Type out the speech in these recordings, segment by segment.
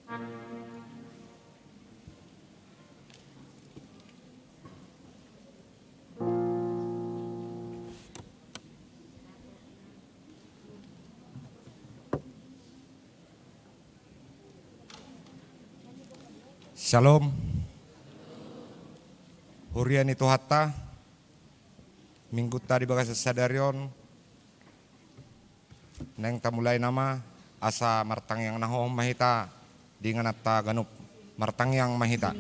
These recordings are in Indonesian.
Shalom. Hurian itu hatta. Minggu tadi bagas sadarion. Neng tamulai nama asa martang yang nahom mahita dengan atta ganup martang yang mahita.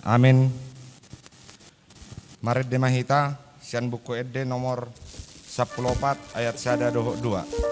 Amin. Maret de mahita. Sian buku Ede nomor 14 ayat 1 dohok 2.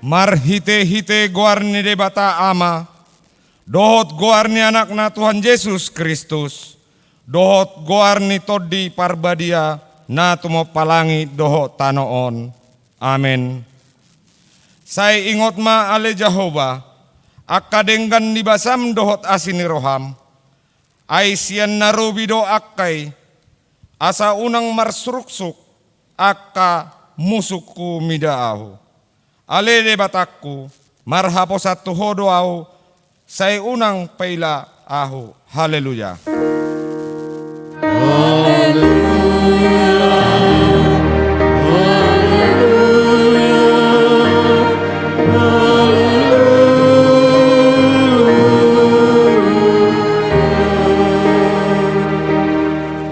Marhite-hite goarni debata ama, dohot goarni anakna Tuhan Yesus Kristus, dohot goarni todi parbadia na tumo palangi dohot tanoon. Amin. Sai ingot ma ale Jehova, akadenggan nibasam dohot asini roham, ai sian narubido akkai, asa unang marsuruksuk, akka musuku midaahu. Ale de batakku, marhapo satu hodo au, say unang paila ahu. Haleluya.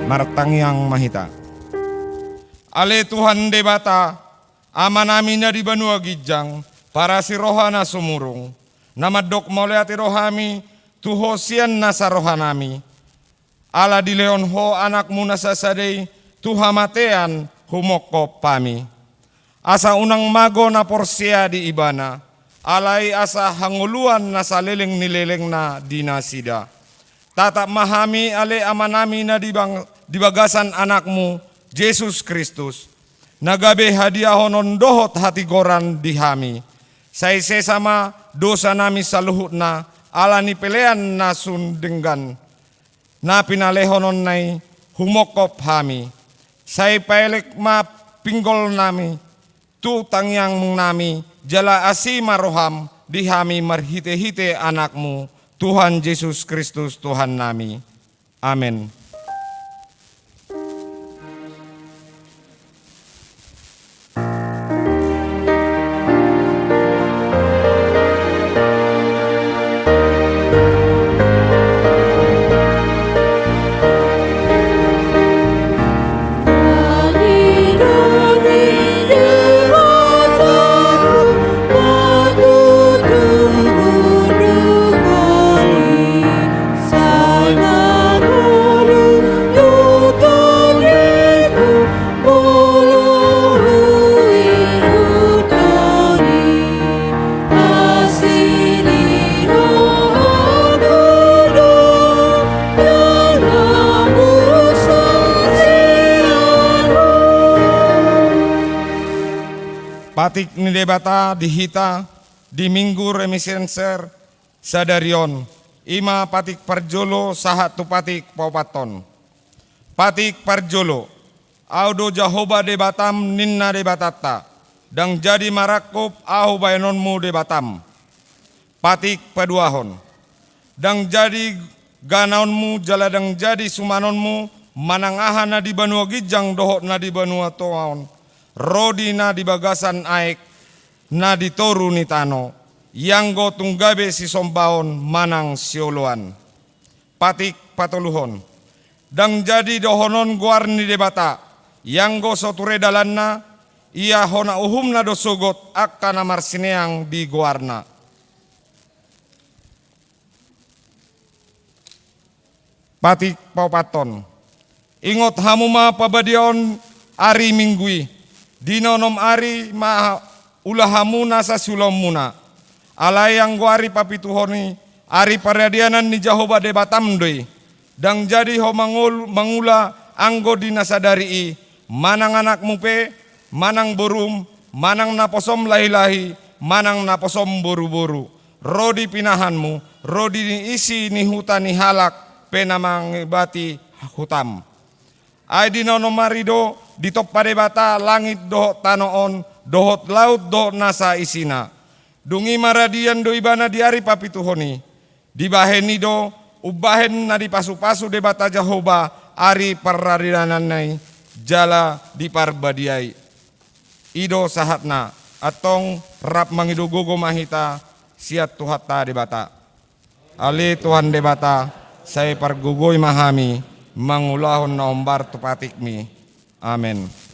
Martang yang mahita. Ale Tuhan de bata, amanamina di Banua Gijang, para si rohana sumurung, nama dok moleati rohami, tuho sian nasa rohanami, ala di leon ho anakmu nasa sadei, tuha matean humoko pami. Asa unang mago na porsia di ibana, alai asa hanguluan nasa leleng nileleng na dinasida. Tatap mahami ale amanami na di bagasan anakmu, Yesus Kristus. Nagabe hadiah honon dohot hati goran dihami. Sai sesama dosa nami saluhut na ala ni pelean na sundenggan. Na pinalehonon nai humokop hami. Sai paelek ma pinggol nami. Tu tangyang nami jala asima roham dihami marhite-hite anakmu. Tuhan Yesus Kristus Tuhan nami. Amin. Patik ni debata dihita di minggu remisenser sadarion, ima patik parjolo sahat tu patik paupaton. Patik parjolo, audo Jahoba de Batam ninna de Batata, dang jadi marakop au bayanonmu de Batam. Patik paduahon, dang jadi ganaonmu jala dang jadi sumanonmu, manangahan na di Banua Gijang dohot na di Banua Toaon, rodi na di bagasan aek, na di toru ni tano, yang go tunggabe si sombaon manang sioloan. Patik patuluhon, dang jadi dohonon guarni debata, yang go soture dalanna, ia hona uhumna dosogot akkana marsineang di guarna. Patik paupaton, ingot hamuma pabadion ari minggui, dinonom ari ma ulahamuna sa sulomuna, alayang guari papituhoni, ari paradianan ni Jahoba de Batam doi, dang jadi ho mangula anggo dinasadari manang anak mupe, manang borum, manang naposom lahi-lahi, manang naposom boru-boru, rodi pinahanmu, rodi ni isi ni hutan ni halak, penamang bati hutam. Ay dinono marido ditop padebata langit dohot tanoon, dohot laut dohot nasa isina. Dungi maradian do ibana diari papituhoni. Dibaheni do ubahen na di pasu-pasu debata Jahoba ari parrarinanay jala di parbadiay. Ido sahatna atong rap mangidugogo mahita siat tuhata debata. Ali Tuhan debata saya pargugoy mahami mangulahon na umbar tupatikmi. Amen.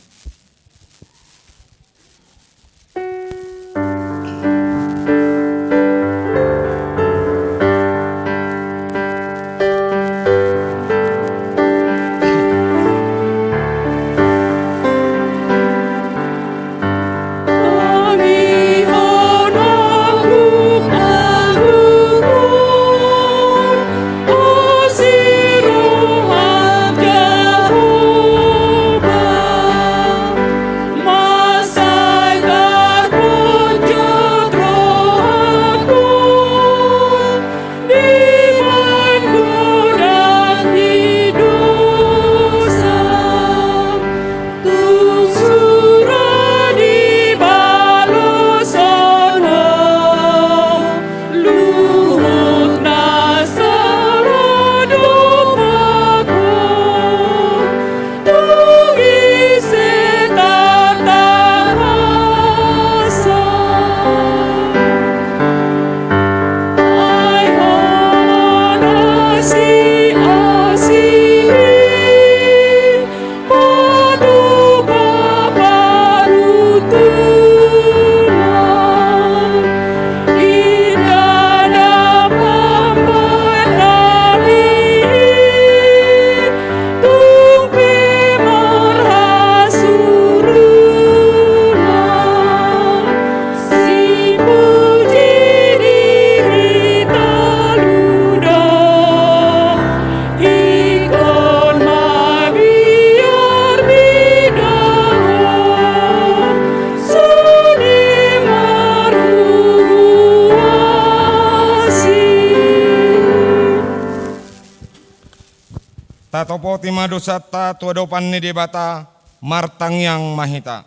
Tatopo timado satta tuadopan ni debata martang yang mahita.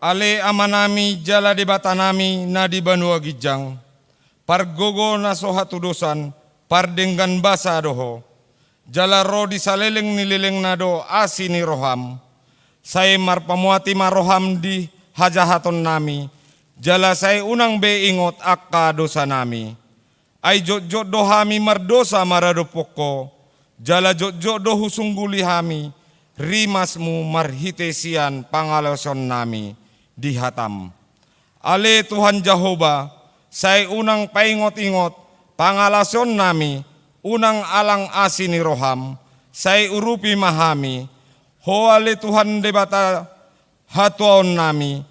Ale amanami jala debata nami na di Banua Gijang. Pargogo na sohatu dosan pardenggan basa doho. Jala ro di saleleng nileleng nado asi ni roham. Saya marpamuati maroham di hajahaton nami. Jala saya unang be ingot akka dosa nami. Ay jot-jot dohami mardosa marado poko. Jala jot-jot do husungguli hami, rimasmu marhitesian pangalason nami di hatam. Ale Tuhan Jahoba, say unang paingot-ingot, pangalason nami, unang alang asini roham, say urupi mahami, ho ale Tuhan debata hatuaon nami,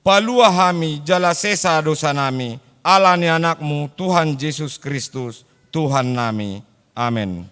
palua hami jala sesa dosa nami, ala ni anakmu Tuhan Yesus Kristus, Tuhan nami. Amin.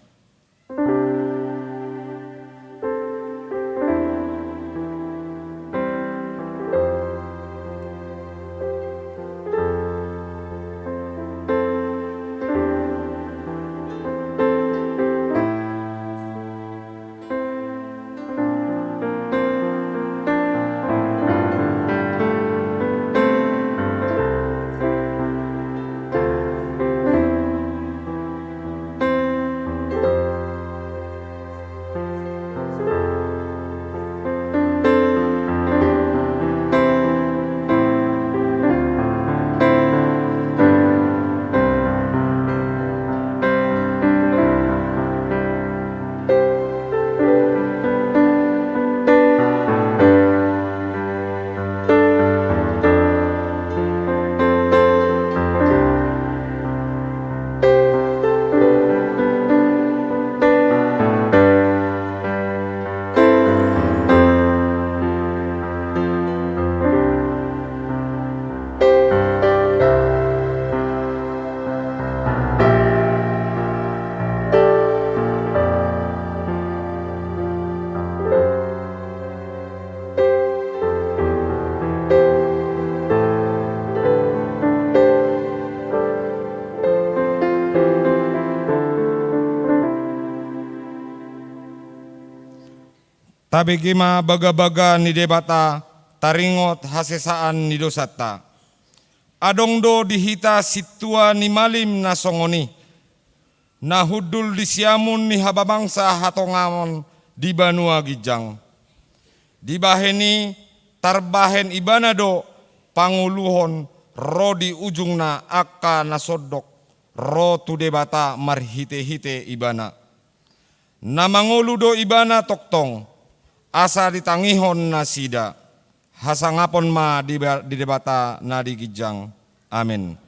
Tabi gima baga-baga ni debata taringot hasesaan ni dosata. Adong do dihita situa ni malim na songoni. Nahudul di siamun ni hababangsa hatongamon di Banua Gijang. Di baheni tarbahen ibana do panguluhon ro di ujungna akka nasodok ro tu debata marhite-hite ibana. Namangulu do ibana toktong asa ditangihon na sida. Hasangapon ma di debata na di Gijang. Amin.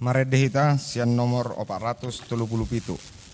Maredehita sian nomor 437.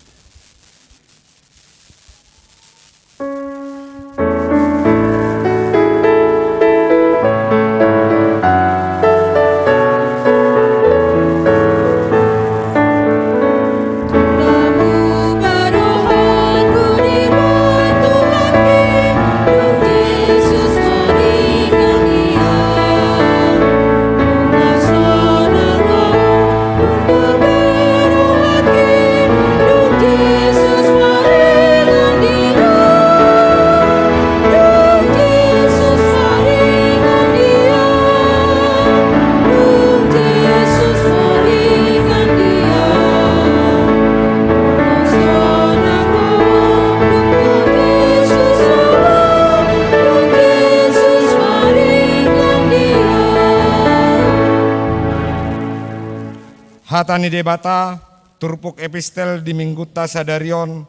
Hatani debata turpuk epistel di mingguta sadarion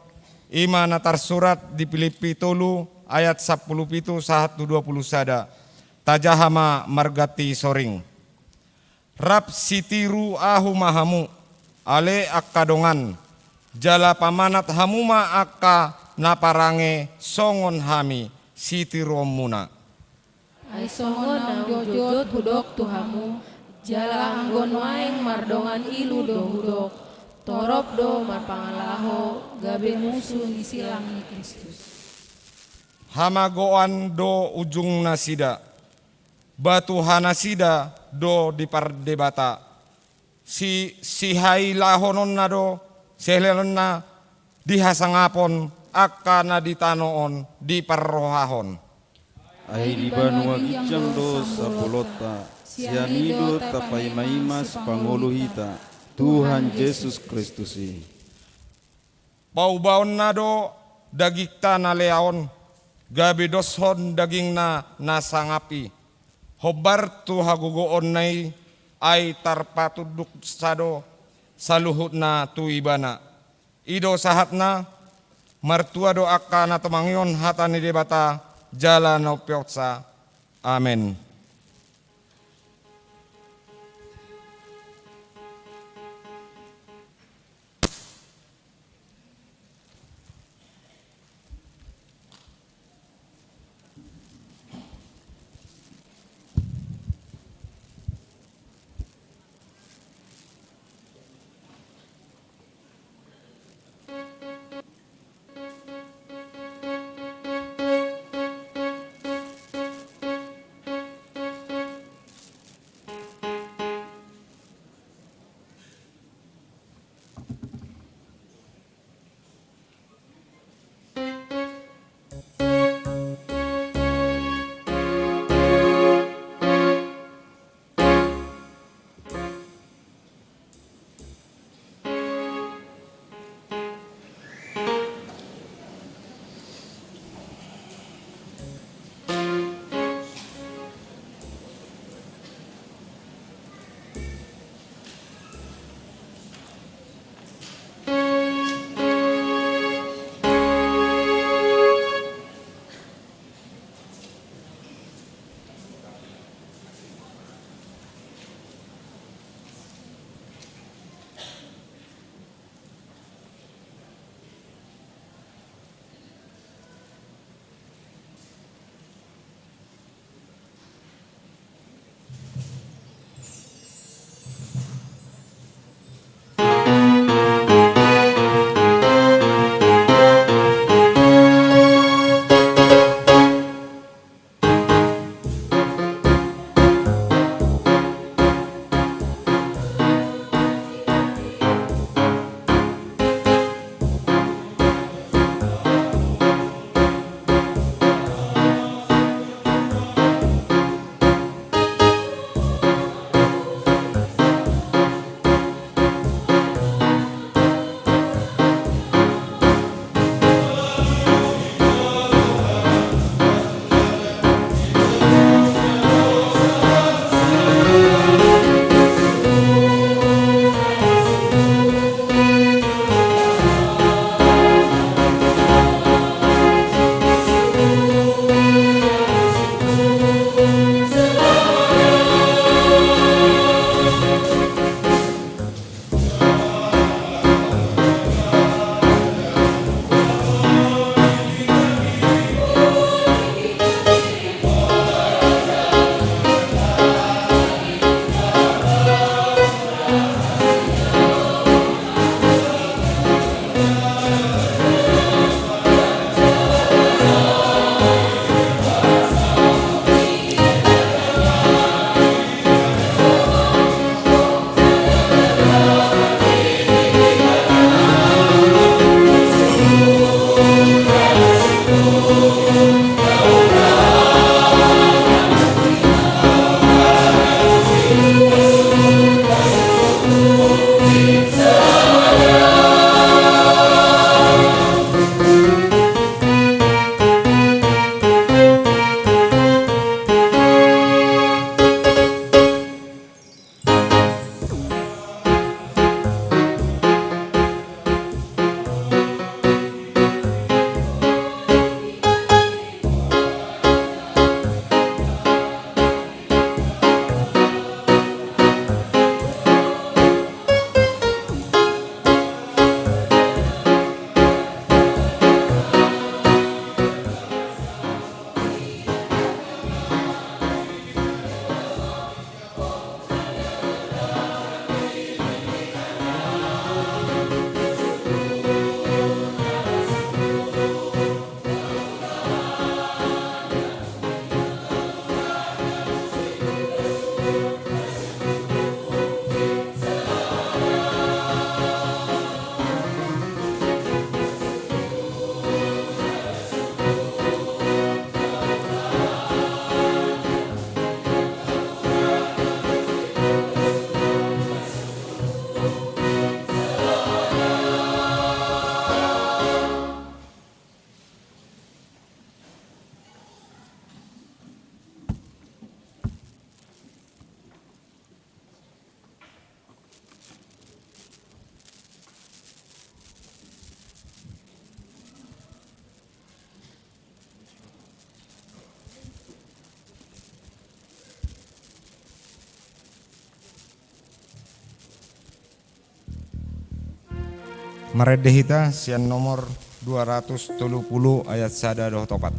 ima natar surat di Filipi tolu ayat 10 pitu 120 sada tajahama margati soring rap sitiru ahu mahamu ale akkadongan jala pamanat hamuma akka naparange songon hami sitiromuna Ai songon nang jojot hudok tuhamu jala anggon waeng mardongan ilu do hudok torop do marpangalaho gabe musuh isilang ni Kristus hamagoan do ujung nasida batu hanasida do dipardebata si hai lahonon na do sehlenon na dihasangapon akka na ditanoon diparrohahon ai libanua gijang do sapolota sianido tapai maimas pangoluhita Tuhan Yesus Kristus paubaon na do dagikta na leaon gabi doshon daging na nasangapi hobar tu hagugoon nay ay tarpatuduk sado saluhut na tu ibana ido sahat na martua do akka na tumangyon hata ni debata jala no piotsa amen. Meredehita sian nomor 230 ayat 1 doh topat.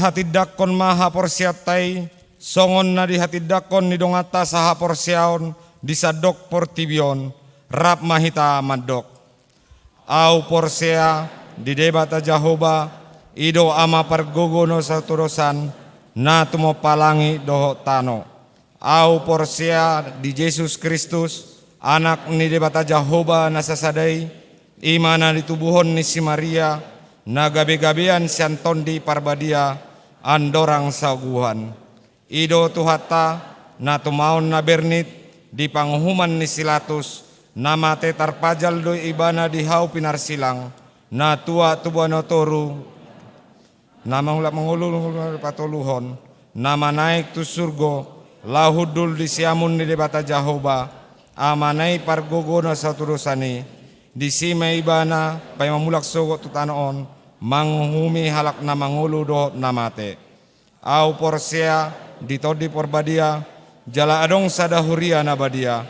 Hatidakon maha porsiatai songon na di hatidakon ni dongata saha porsiaon di sadok portibion rap mahita madok au porsia di debata Jahoba ido ama pargogono saturosan na tumo palangi doho tano au porsia di Yesus Kristus anak ni debata Jahoba nasasadai imana ditubuhon ni si Maria na gabe-gabean sianton di parbadia andorang saguhan ido tuhata na tumaon na bernit di panghuman ni Silatus nama te tarpajal do ibana di hau pinarsilang na tua tubano toru nama mangulul patuluhon nama naik tu surgo lahudul di siamun ni debata Jahoba amanai pargogono saturusani di sima ibana pay mamulak sogo tutanoon manghumi halak na mangulu do namate au porsia ditodi porbadia jala adong sada huria nabadia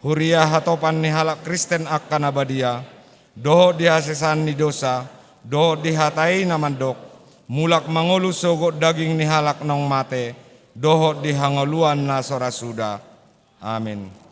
huria hatopan ni halak Kristen akan nabadia doho dihasesan ni dosa doho dihatai namandok mulak mangulu sogo daging ni halak nong mate doho dihangoluan na sora suda amin.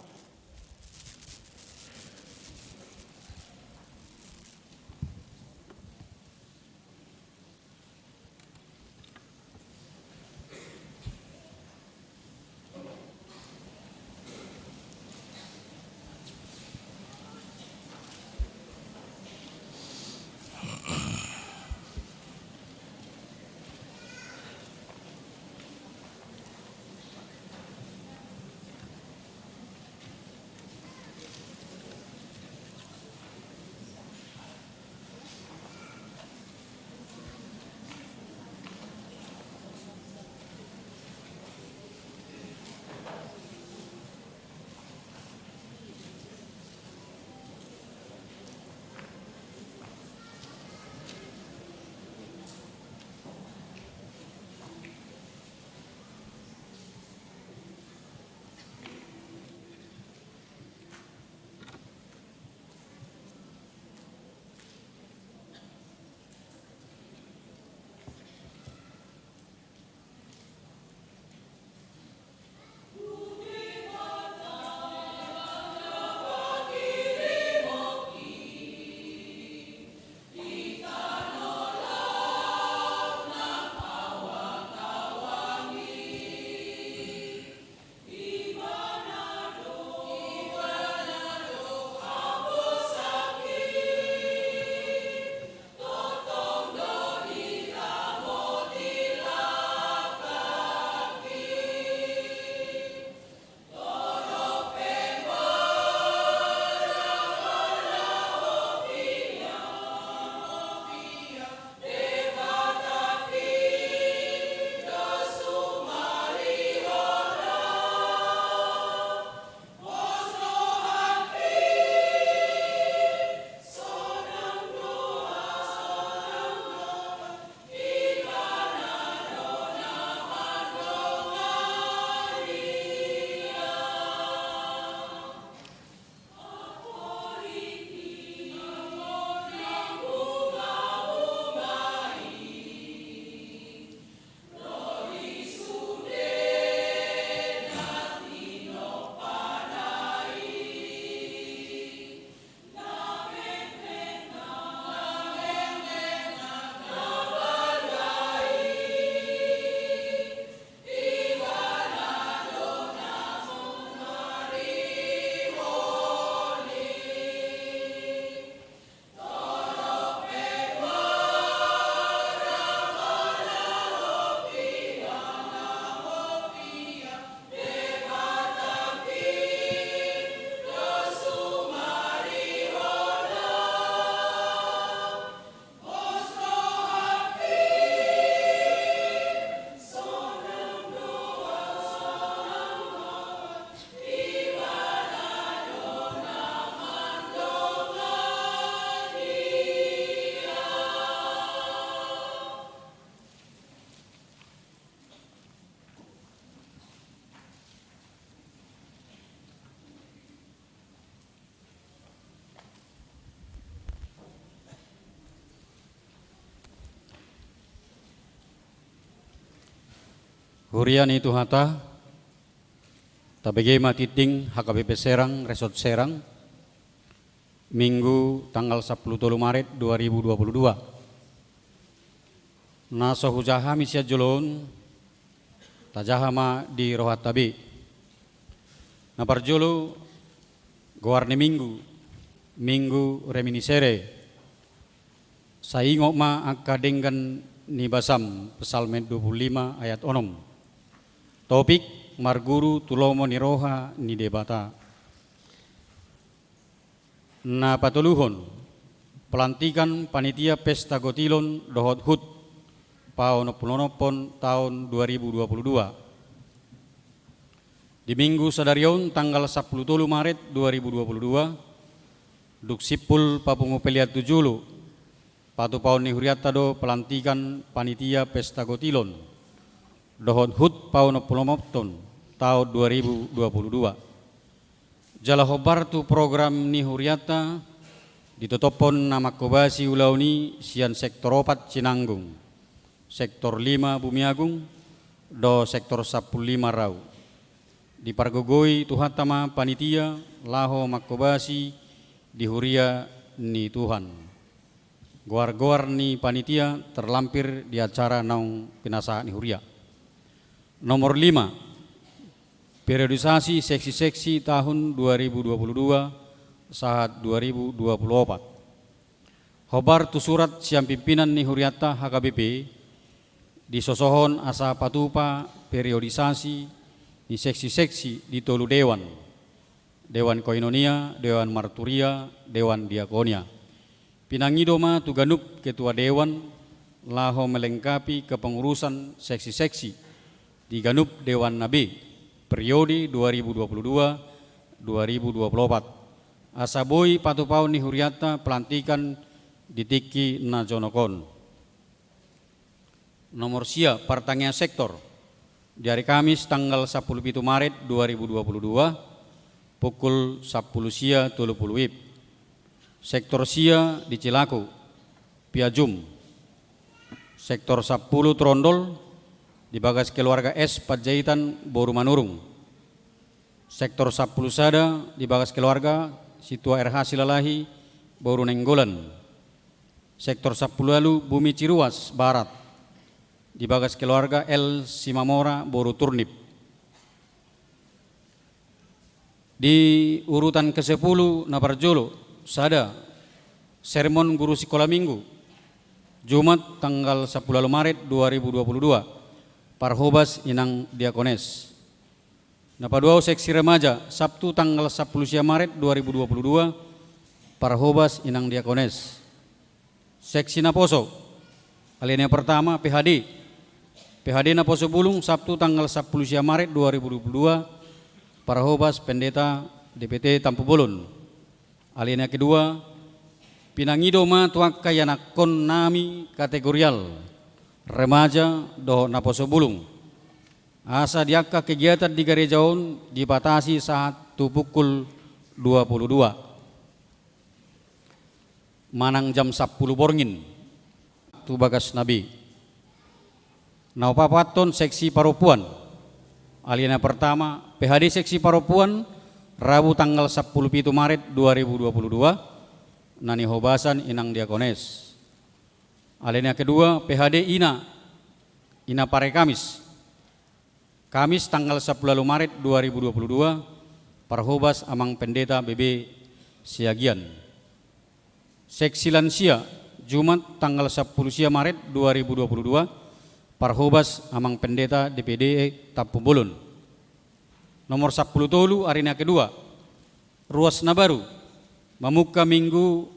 Hurian itu hata tabege matiting HKBP Serang, Resort Serang, Minggu tanggal 10 Maret 2022. Naso hujaha misya jolon tajahama di rohat tabi. Naparjolo goarne minggu reminisere saingok ma akadenggan ni basam Psalm 25 ayat 6. Topik marguru tulomo ni roha ni debata. Na patuluhon pelantikan panitia pesta gotilon dohot hut paonopon tahun 2022. Di minggu sadarion tanggal 10 Maret 2022 duk sipul papungupeliat tujulu patu paon ni huriata do pelantikan panitia pesta gotilon dohot hut paonopon tahun 2022. Jala hobar tu program ni huriata ditotopon nama kobasi ulauni sian sektor 4 Cinanggung, sektor 5 Bumiagung, do sektor 15 Rau. Di pargogoi tuhatama panitia laho makobasi di huria ni Tuhan. Goar-goar ni panitia terlampir di acara naung pinasa ni huria. Nomor 5, periodisasi seksi-seksi tahun 2022 saat 2024. Hobar tu surat siang pimpinan ni huriata HKBP disosohon asa patupa periodisasi di seksi-seksi di tolu dewan, Dewan Koinonia, Dewan Marturia, Dewan Diakonia. Pinangidoma tuganup ketua dewan laho melengkapi kepengurusan seksi-seksi di ganup Dewan Nabi periode 2022-2024. Asaboi patupau ni huriata pelantikan di Tiki Najonokon. Nomor sia pertanyaan sektor di hari Kamis tanggal 10 Maret 2022 pukul 10 sia 30 WIB. Sektor sia di Cilaku, Piajum. Sektor 10 Trondol di bagas keluarga S Panjaitan Boru Manurung. Sektor 10 Sada di bagas keluarga Situa RH Silalahi Boru Nenggolan. Sektor 10 Lalu Bumi Ciruas Barat di bagas keluarga L Simamora Boru Turnip. Di urutan ke-10 Naparjolo Sada sermon guru sekolah minggu Jumat tanggal 10 Maret 2022 Parhobas Inang Diakones. Napaduau seksi remaja Sabtu tanggal 10 Maret 2022 Parhobas Inang Diakones. Seksi Naposo alinea pertama PHD Naposo Bulung Sabtu tanggal 10 Maret 2022 Parhobas Pendeta DPT Tampu Bolon. Alinea kedua Pinangidoma tuak kayanakon nami kategorial remaja do Naposo Bulung. Asa diaka kegiatan di gerejaon dibatasi saat pukul 22. Manang jam 10 borngin tu bagas Nabi. Naupapaton seksi Paropuan. Aliena pertama PHD seksi Paropuan Rabu tanggal 10 Maret 2022 nani hobasan Inang Diakones. Aliena kedua PHD Ina Pare Kamis tanggal 10 Maret 2022 Parhobas Amang Pendeta BB Siagian. Seksi Lansia Jumat tanggal 10 Maret 2022 Parhobas Amang Pendeta DPD Tampu Bolon. Nomor 10 Tolu arena kedua Ruas Nabaru Mamuka Minggu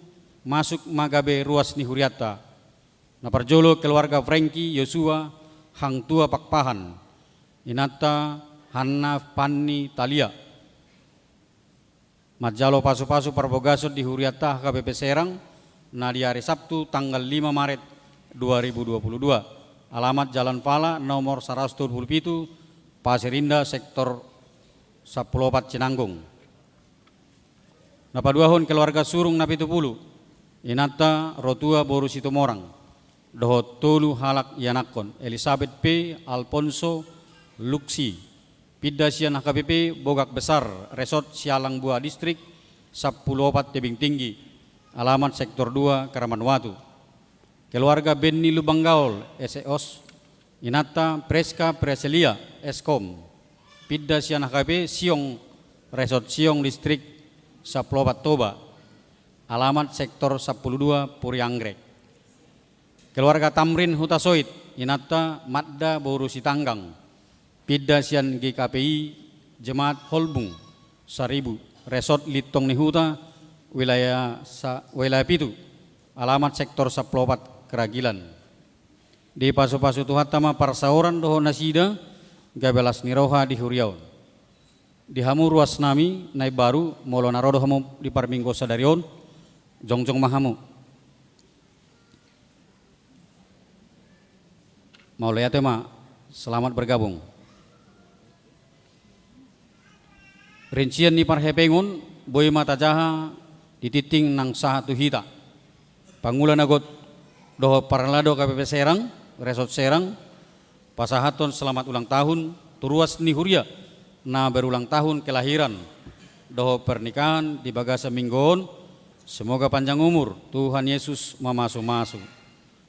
masuk Magabe Ruas ni Huriata. Naparjolo keluarga Franky Yosua Hang Tua Pakpahan Inata Hanna Panni Talia. Majalo pasu-pasu Parbogasot di Huriata HKBP Serang na di hari Sabtu tanggal 5 Maret 2022. Alamat Jalan Pala nomor 127 Pasir Indah sektor 14 Cinanggung. Napaduahon keluarga Surung Napitupulu Inata Rotua Boru Situmorang Dohot Tolu Halak Yanakon Elizabeth P. Alfonso Luksi. Pidda sian HKBP Bogak Besar, Resort Sialang Bua Distrik, 10 Tebing Tinggi, alamat Sektor 2, Karamanwatu. Keluarga Benny Lubanggaul, SEOS, Inata Preska Preselia, Eskom. Pidda sian HKBP Siong, Resort Siong Distrik, 10 Toba, alamat Sektor 12, Purianggrek. Keluarga Tamrin Hutasoit, Inata Madda Borusi Tanggang. Pidda sian GKPI Jemaat Holbung, Saribu, Resort Litong Nihuta, wilayah Pitu, alamat Sektor 14, Keragilan. Di pasu-pasu tuhatama Parsauran doho nasida, gabelas niroha di Huriaun. Di hamu ruas nami, naik baru, molo narodo hamu di Parminggo Sadarion, jongjong mahamu. Mau lihat tema, selamat bergabung. Rincian ni parhepengun, boy mata jaha, dititing nang sahatu hita. Pangulan agot doho Parlado KPP Serang, Resort Serang, pasahaton selamat ulang tahun, turuas ni Huria, na berulang tahun kelahiran, doho pernikahan di Bagasa Minggon, semoga panjang umur, Tuhan Yesus mamasu-masu.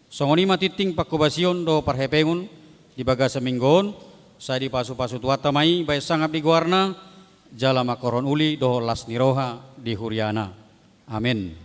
Songonima titing pakubasion doho parhepengun di Bagasa Minggon, saya di pasu-pasu tuatamai, baik sangat di guarna, jala makoron uli doho las niroha di Huriana. Amin.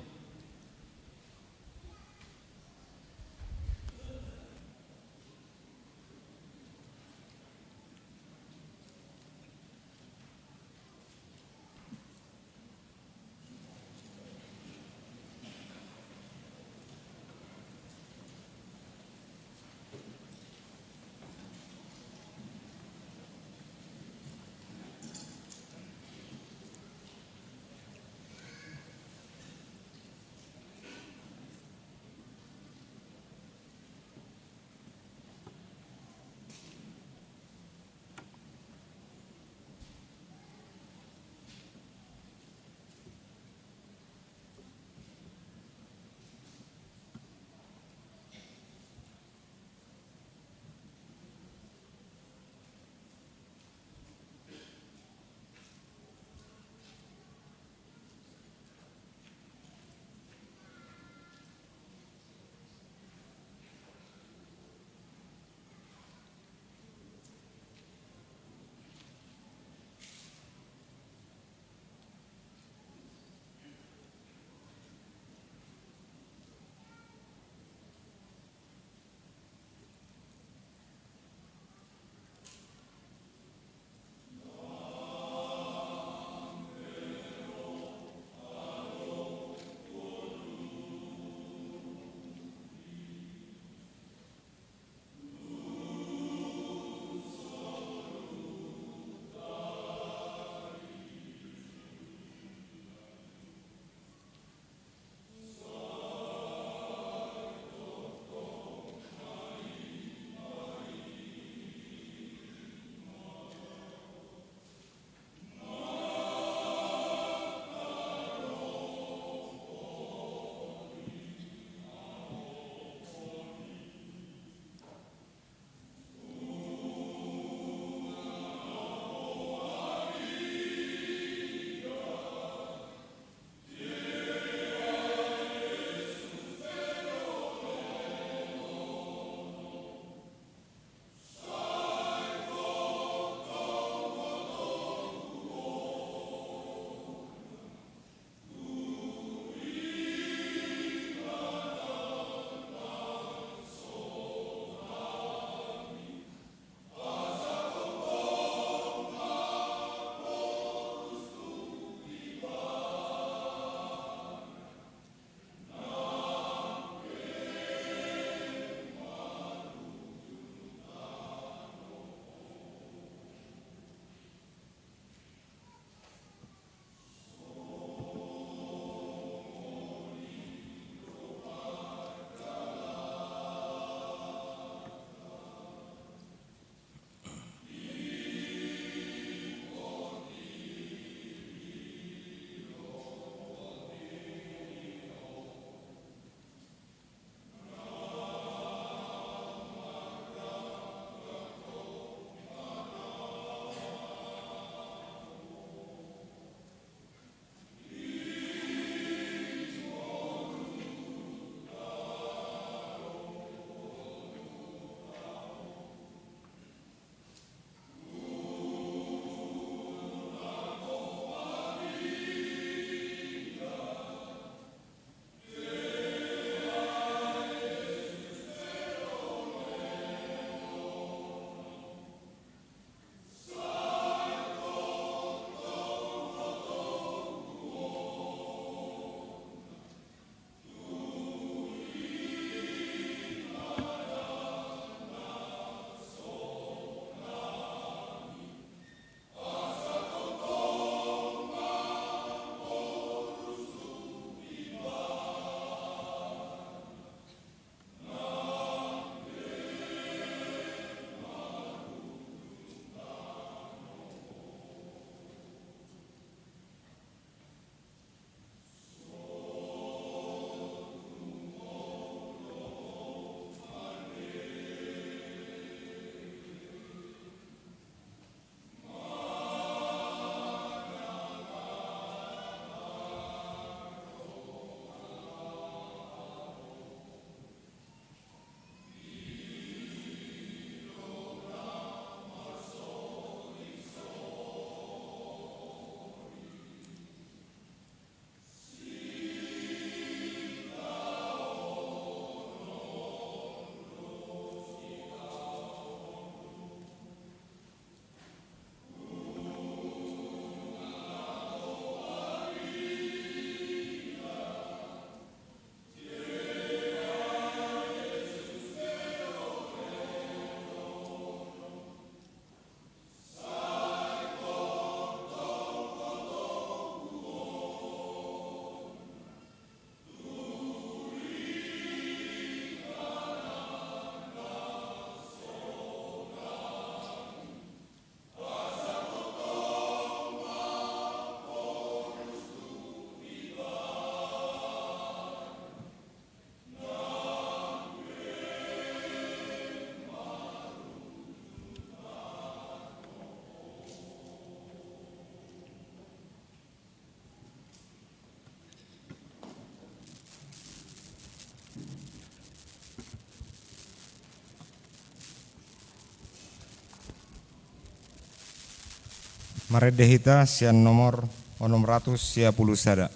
Maredehita sian nomor 610 sada.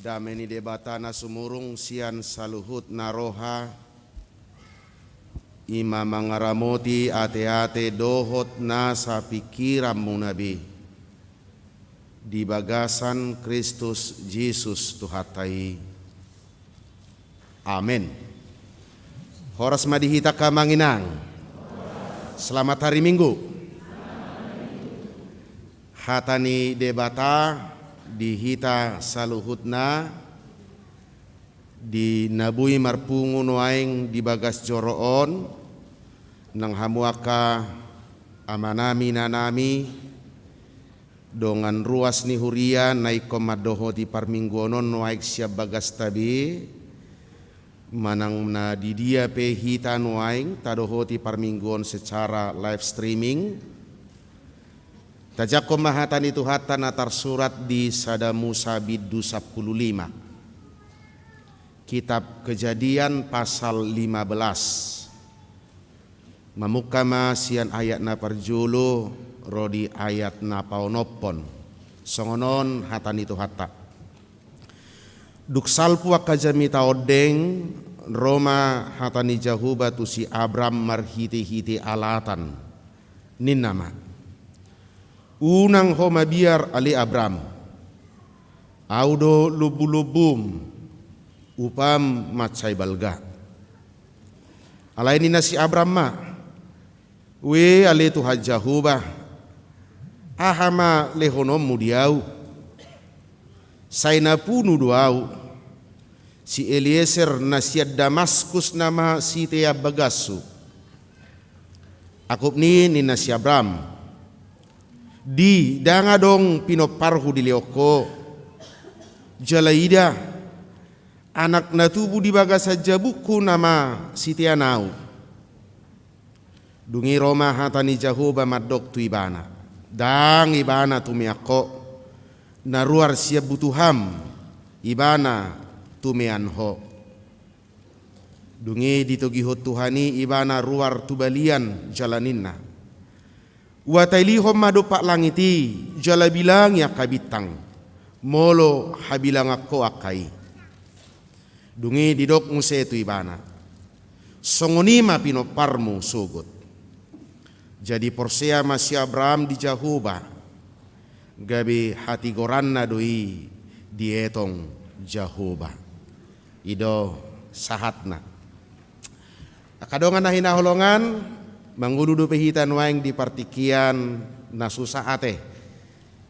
Dameni debatana sumurung sian saluhut naroha ima mangaramoti ate-ate dohot nasa pikiran munabi di bagasan Kristus Yesus Tuhatai. Amin. Horas madihita kamanginang. Selamat hari Minggu. Hatani debata dihita saluhutna di nabui marpungun waing di bagas joroon nang hamuaka amanami nanami dongan ruas ni huria naik komadoho di parminggonon waik siap bagas tabi manang na di dia pe hita waing tadoho di parminggon secara live streaming. Tajako mahatan itu hatan atar surat di Sada Musa Biddu 15. Kitab Kejadian pasal 15. Mamukama sian ayat na parjulu rodi ayat na paunopon. Songonon hatan itu hatta. Duksalpu akajami taodeng Roma hatani jahuba tu si Abram marhiti-hiti alatan. Ninama. Unang homa biar ali Abram audo lubu-lubum upam macai balga alaini nasi Abram ma we ali tu hajahuba ahama lehonom mudiau saina punu duau si Eliezer nasiad Damaskus nama si tea bagasu akup ni nasi Abram di danga dong pinoparhu di leoko jalaida anak natubu di bagasa jabuku nama sitianau dungi Roma hatani jahuba madok tu ibana dang ibana tumiako naruar siap butuham ibana tumianho dungi ditogihot Tuhani ibana ruar tubalian jalaninna Watailihom mado pak langiti jala bilang ya kabitang molo habilang ako akai dungi didok nguse tu ibana songonima pinoparmu sugut jadi porsea masih Abraham di Jahuba gabi hati goranna doi dietong Jahuba ido sahatna kadongan nahina holongan manguludu pehitan waing di partikian nasusa ate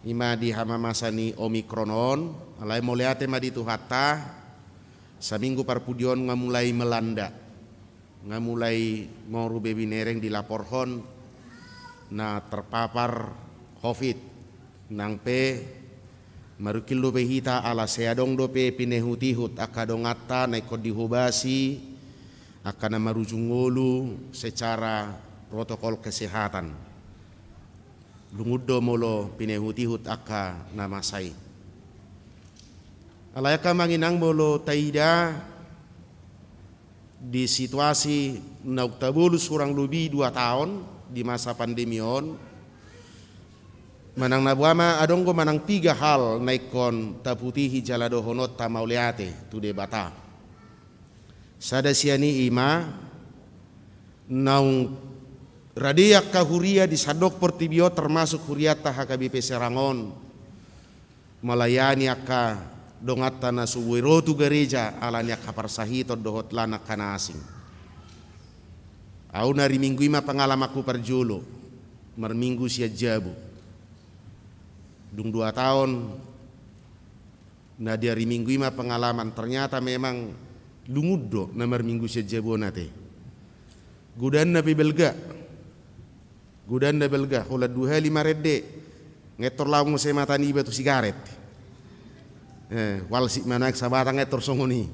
ima di hama masani omikronon alai moleate ma di tuhata saminggu parpudion ngamulai melanda ngamulai ngoru bebi nereng di laporhon na terpapar covid nang pe marukil do pehita ala seadong do pe pinehutihut akadongata naikod dihubasi akan marujungolu secara protokol kesehatan lunguddo molo pinehutihut aka namasai alayaka manginang molo taida di situasi nauktabulu surang lubi 2 tahun di masa pandemion manang nabuama adonggo manang 3 hal naikon taputihi jalado honot tamauleate tu debata sada siani ima naung radiak kahuria di sadok portibio termasuk huriata HKBP Serangon melayani aka dongatana suwirotu gereja alanya kaparsahito dohot lana kana asing. Au nari minggu ima pengalamanku perjulo merminggu sia jabu. Dung 2 tahun nah dari minggu ima pengalaman ternyata memang lungudo na merminggu sia jabu nate. Gudan nabi belga hula 2 hali marede ngetor laung se matani batu sigaret. Walsi manak sabatang ngetor songoni.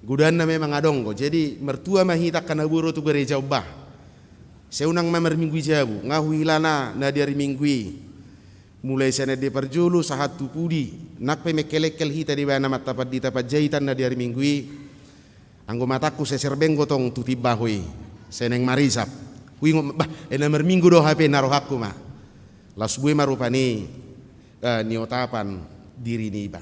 Gudan na memang adonggo. Jadi mertua mahita kana buru tu gereja ubah. Seunang mamer minggu jabu ngahu hilana na dari minggu mulai sana de perjulu sahatu pudi nak pe mekelekel hita di bana matapat di tapat jahitan na dari minggu anggo mataku seserben gotong tuti bahui seneng marisap hui bah enamer minggu do HP naruh hakku mah las bue marupani niotapan diri ni ba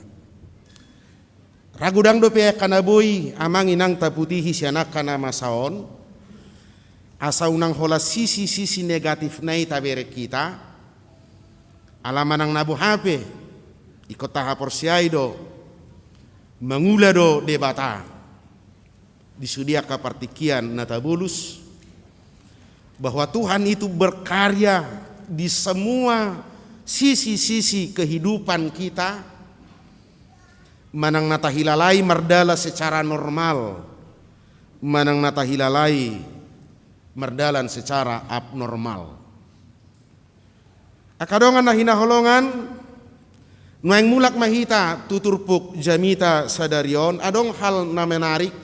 ragudang do pe kana boy amang inang taputihi sianak kana masaon asa unang hola sisi negatif nai tabere kita alamanang nabu HP ikut tahap porsiai do mengula do debata disudia kapartikian natabulus bahwa Tuhan itu berkarya di semua sisi-sisi kehidupan kita manang natahilalai merdala secara normal manang natahilalai merdalan secara abnormal. Akadongan na hinaholongan nuang mulak mahita tuturpuk jamita sadarion adong hal na menarik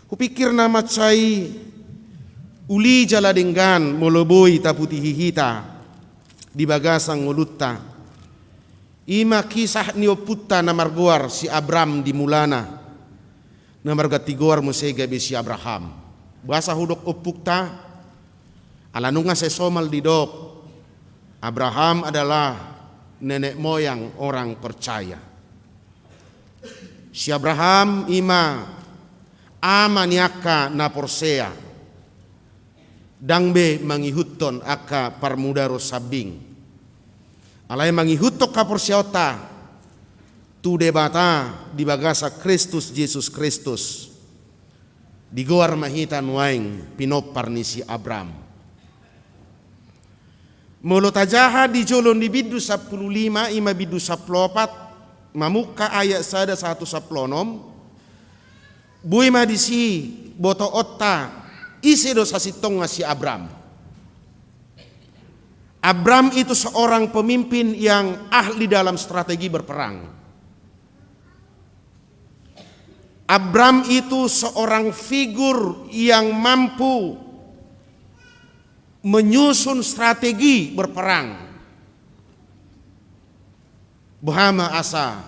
kupikir na macai uli jaladenggan moloboy taputi hihita di bagasang ngulutta ima kisah nioputta na marguar si Abram di mulana na margatigor mo sega si Abraham bahasa hudok opukta alanunga se somal di dok Abraham adalah nenek moyang orang percaya. Si Abraham ima amaniaka na porsea dangbe mangihutton aka parmudaro sabing. Alay mangihuttok ka porseota tu debata di bagasa Kristus Yesus Kristus. Digoar mahitan waing pinopar ni si Abram. Mulut ajaha di jolon di bidu 15 ima bidu 14 mamuka ayat sada 110 bui madisi boto otta isi dosa sitong si Abram. Abram itu seorang pemimpin yang ahli dalam strategi berperang. Abram itu seorang figur yang mampu menyusun strategi berperang. Bahama asa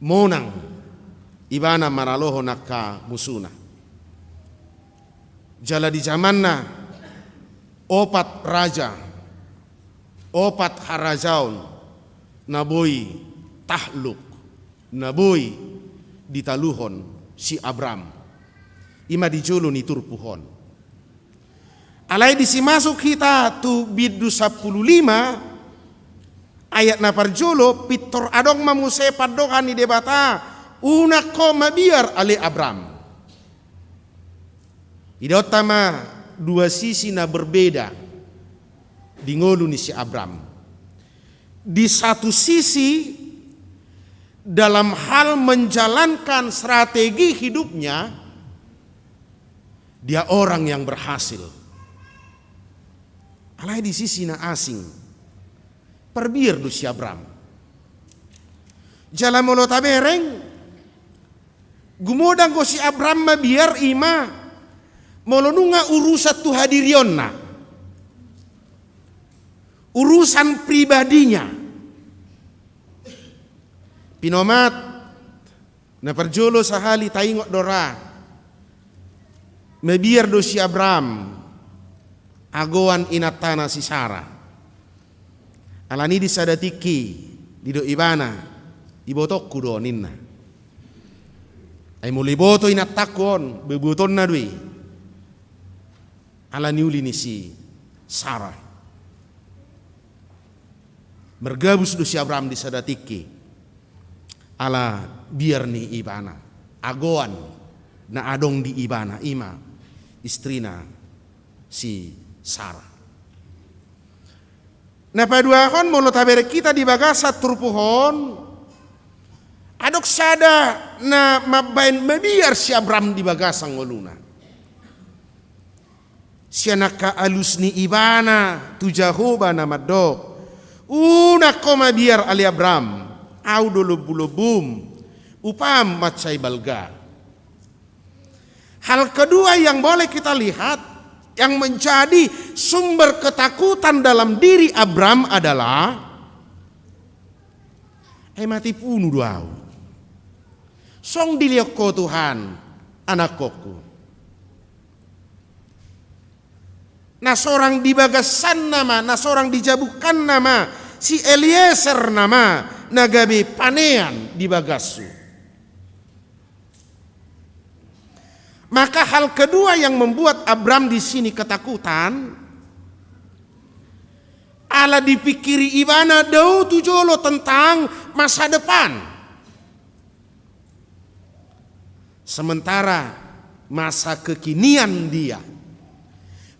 monang ibana maraloho nakka musuna. Jala di zamanna opat raja, opat harajaun naboi tahluk, naboi ditaluhon si Abram. Ima dijulun itur puhon. Alai disi masuk kita tu bidu 15 ayat na parjolo pitor adong mamuse padokan ni debata una koma biar ale Abram. Idotama 2 sisi na berbeda di ngolu ni si Abram. Di satu sisi dalam hal menjalankan strategi hidupnya dia orang yang berhasil. Alai di sisi na asing perbir du si Abram. Jala molo tabereng gumodang ko si Abram mabiar ima molo nunga urusan tu hadirionna. Urusan pribadinya. Pinomat na perjolo sahali taingok dora. Mabiar do si Abram agoan inatana si Sarah. Alani disadatiki dido ibana ibotokku do ninna. Ay muliboto inatakon bebuton na dui. Alani uli ni si Sarah. mergabus do si Abraham di sadatiki ala biar ni ibana agoan na adong di ibana ima istrina si Sarah. Na paduahon molo tabere kita di bagasa turpuhon adok sada na mabain mabiar si Abraham di bagasa ngoluna. Siya nakaalus ni ibana tu Jahoba na madok. Una koma biar ali Abraham au dolobulobum upam matsay balga. Hal kedua yang boleh kita lihat yang menjadi sumber ketakutan dalam diri Abraham adalah mati punu duau. Song diliok ko Tuhan anak koku. Nah seorang dibagasan nama, nah seorang dijabukan nama, si Eliezer nama, nagabe panean dibagasu. Maka hal kedua yang membuat Abraham di sini ketakutan, ala dipikiri ibana dau tujolo tentang masa depan. Sementara masa kekinian dia,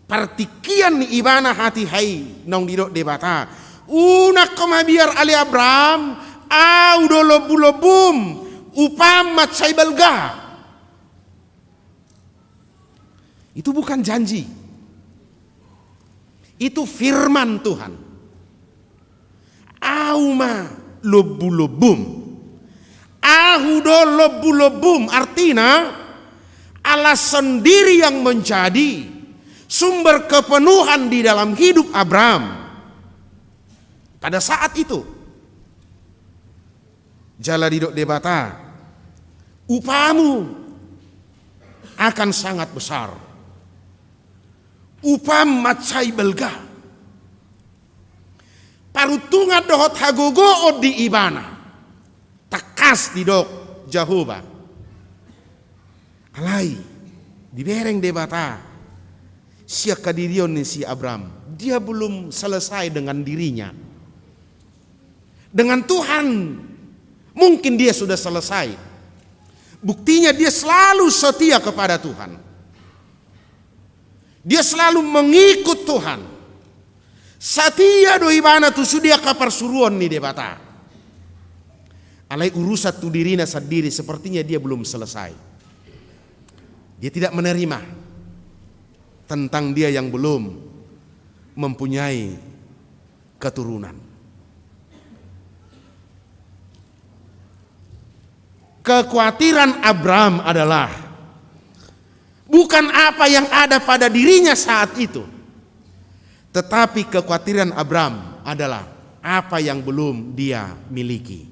partikian ni ibana hati hai nong didok debata. Una koma biar ali Abraham, au dolobulobum, upam matsay balga. Itu bukan janji. Itu firman Tuhan. Auma lobulobum. Ahudo lobulobum. Artinya Allah sendiri yang menjadi sumber kepenuhan di dalam hidup Abraham. Pada saat itu. Jala didok debata. Upamu akan sangat besar. Upam matsay belga. Parutunga dohot hagogo di ibana. Takas di dok Jahoba. Alai dibereng debata. Siak kadirion ni si Abraham. Dia belum selesai dengan dirinya. Dengan Tuhan mungkin dia sudah selesai. Buktinya dia selalu setia kepada Tuhan. Dia selalu mengikut Tuhan. Setia do ibana tu sudia kapar suruan ni debata. Alai urusat tu dirina sendiri sepertinya dia belum selesai. Dia tidak menerima tentang dia yang belum mempunyai keturunan. Kekhawatiran Abraham adalah bukan apa yang ada pada dirinya saat itu. Tetapi kekhawatiran Abraham adalah apa yang belum dia miliki.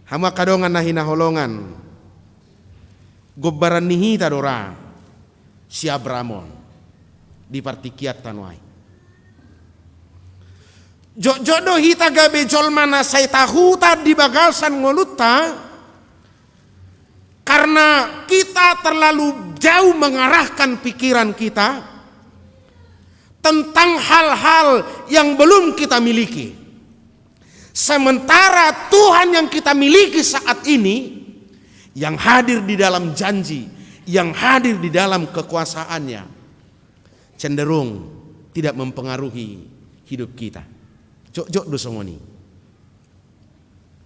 Hama kadongan nahina holongan. Gobaran nihita dora si Abrahamon di partikiat tanwai. Jodoh hita gabe jolmana say tahuta di bagasan ngolutta. Karena kita terlalu jauh mengarahkan pikiran kita tentang hal-hal yang belum kita miliki. Sementara Tuhan yang kita miliki saat ini, yang hadir di dalam janji, yang hadir di dalam kekuasaannya, cenderung tidak mempengaruhi hidup kita. Jok do songoni.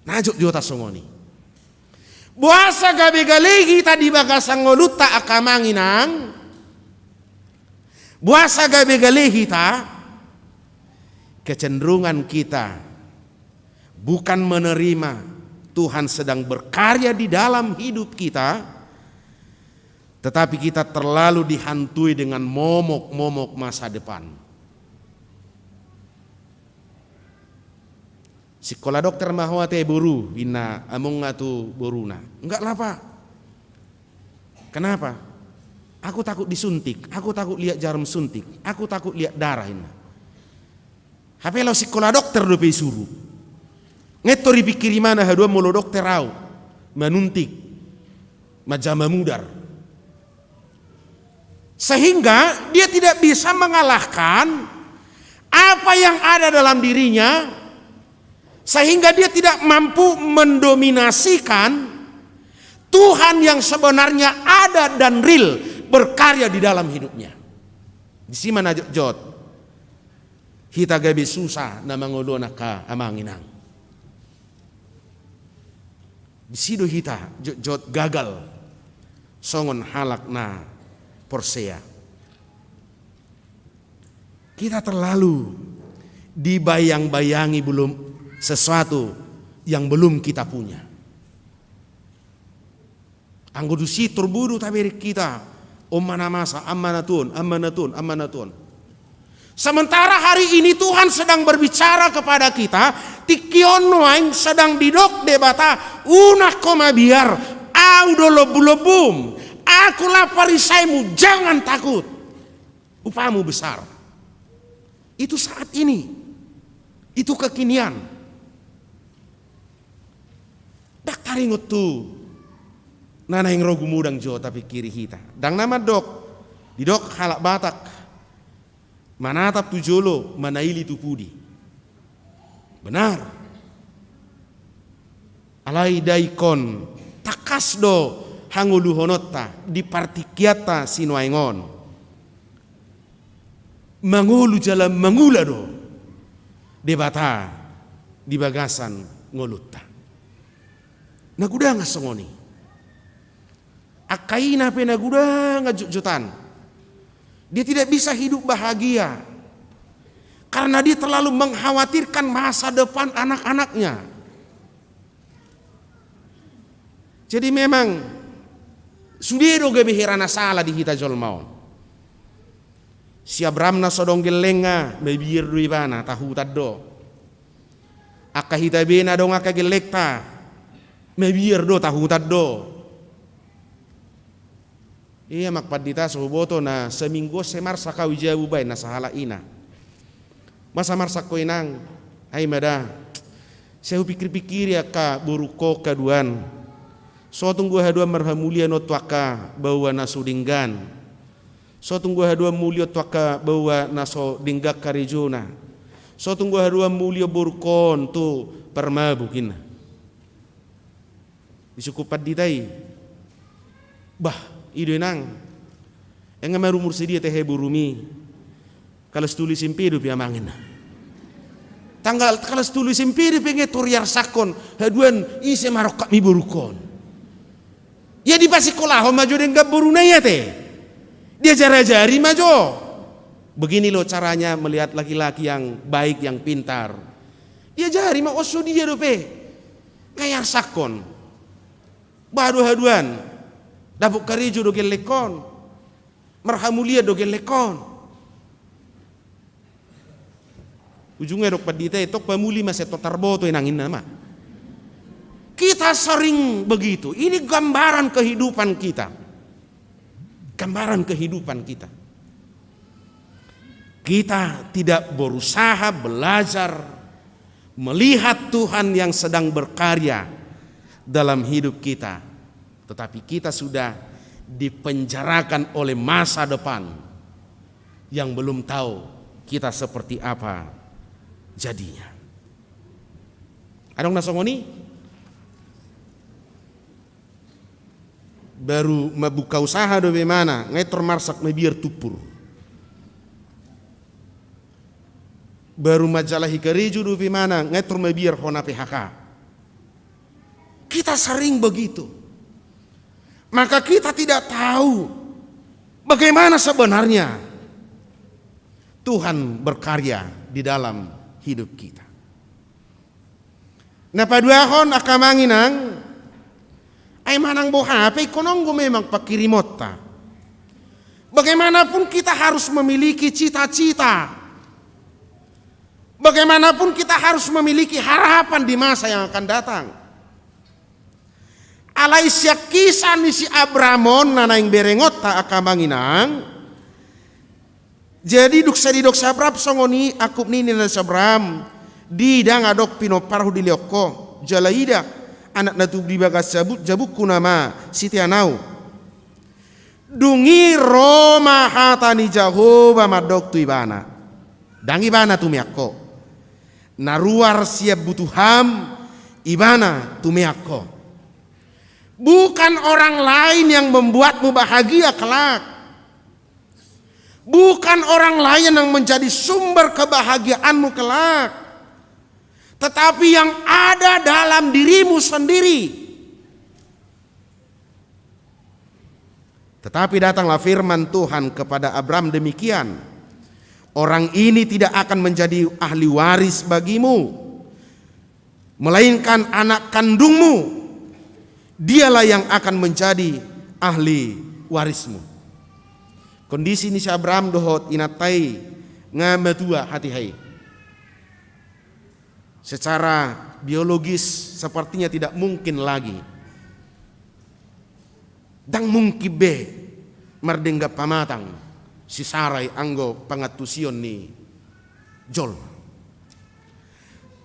Nah jok jota songoni. Buasa gabe galegi tadi bagasang ngoluta akamanginang. Buasa gabe galegi ta. Kecenderungan kita bukan menerima Tuhan sedang berkarya di dalam hidup kita, tetapi kita terlalu dihantui dengan momok-momok masa depan. Sekolah dokter mahwate buru bina among ngatu boruna. Enggak lah Pak. Kenapa? Aku takut disuntik, aku takut lihat jarum suntik, aku takut lihat darah ini. Hape lo sekolah dokter do pe suruh. Ngetori pikiri mana hadua molo dokter au manuntik majama mudar. Sehingga dia tidak bisa mengalahkan apa yang ada dalam dirinya sehingga dia tidak mampu mendominasikan Tuhan yang sebenarnya ada dan real berkarya di dalam hidupnya. Di sini mana jod? Hita gabi susah na mangolona ka amanginang. Di sido hita jod gagal songon halak na porsea. Kita terlalu dibayang-bayangi belum sesuatu yang belum kita punya. Anggodusi terburu tabiri kita. Mana masa amanatun. Sementara hari ini Tuhan sedang berbicara kepada kita. Tikion noaing sedang didok debata. Unah koma biar. Audo lebum. Aku laparisaimu. Jangan takut. Upamu besar. Itu saat ini. Itu kekinian. Dak taringot tuh. Nana yang rogu mudang jo tapi kiri hita. Dang nama dok. Di dok halak Batak. Manatap tu jolo. Manaili tu pudi. Benar. Alai daikon. Takas do. Hangulu honotta. Di partikiata sinuaingon. Mangulu jalan mangula do. Debata. Di bagasan ngolutta. Naguda nga songoni. Akaina penaguda ngajujutan. Dia tidak bisa hidup bahagia karena dia terlalu mengkhawatirkan masa depan anak-anaknya. Jadi memang sudah doge behirana salah di hita jolmao. Si Abraham na sodong gelenga mebir dui bana tahu taddo. Aka hita bena dong aka gelekta mebir do tahu taddo. Iya makpadita suboto na seminggu semarsa kau jauh bay na sahala ina. Masa marsa ko inang ay mada. Saya pikir-pikir ya ka buruko kaduan. So tunggu hadua marhamulia no tuaka bawa naso dinggan. So tunggu hadua mulia tuaka bawa naso dinggak karijuna. So tunggu hadua mulia burukon tu permabukin. Disukupat ditai. Bah ido nang enga marumur sedia teh burumi kalau tulis impidu pi amangin tanggal kalau tulis impidu penge toriar sakon haduan ise marok mi burukon ya di pasikolah maju dengan buruna ya teh dia jari maju begini loh caranya melihat laki-laki yang baik yang pintar dia jari mau osu dia dope ngayar sakon baru haduan Dabuk karijo do gelekon. Marhamulia do gelekon. Ujungnya dok padita itu pamuli masih totarboto yang nangin nama. Kita sering begitu. Ini gambaran kehidupan kita. Gambaran kehidupan kita. Kita tidak berusaha belajar melihat Tuhan yang sedang berkarya dalam hidup kita. Tetapi kita sudah dipenjarakan oleh masa depan yang belum tahu kita seperti apa jadinya. Adong nasongoni baru membuka usaha do bagaimana ngetor marsak mebiar tupur. Baru majalah hikareju do bagaimana ngetor mebiar hona PHK. Kita sering begitu. Maka kita tidak tahu bagaimana sebenarnya Tuhan berkarya di dalam hidup kita. Nah paduahon akamanginang ay manang bohape kononggo memang pakirimota. Bagaimanapun kita harus memiliki cita-cita. Bagaimanapun kita harus memiliki harapan di masa yang akan datang. Alai siak kisah ni si Abramon nanaing berengot ta akamanginang. Jadi duksa Abraham songoni akup nini na Abram di dang adok pinoparhu di lioko jalaida anak natu di bagas jabuk kunama siti anau. Dungi Roma hatani Jehovah madok tu ibana. Dan ibana tumiakko. Naruar siap butuham ibana tumiakko. Bukan orang lain yang membuatmu bahagia kelak. Bukan orang lain yang menjadi sumber kebahagiaanmu kelak. Tetapi yang ada dalam dirimu sendiri. Tetapi datanglah firman Tuhan kepada Abram demikian. Orang ini tidak akan menjadi ahli waris bagimu, melainkan anak kandungmu. Dialah yang akan menjadi ahli warismu. Kondisi ini si Abram dohot inatai ngamatua hati hai. Secara biologis sepertinya tidak mungkin lagi. Dan mungkin be merdengga pamatang si sarai anggo pangatusion ni jol.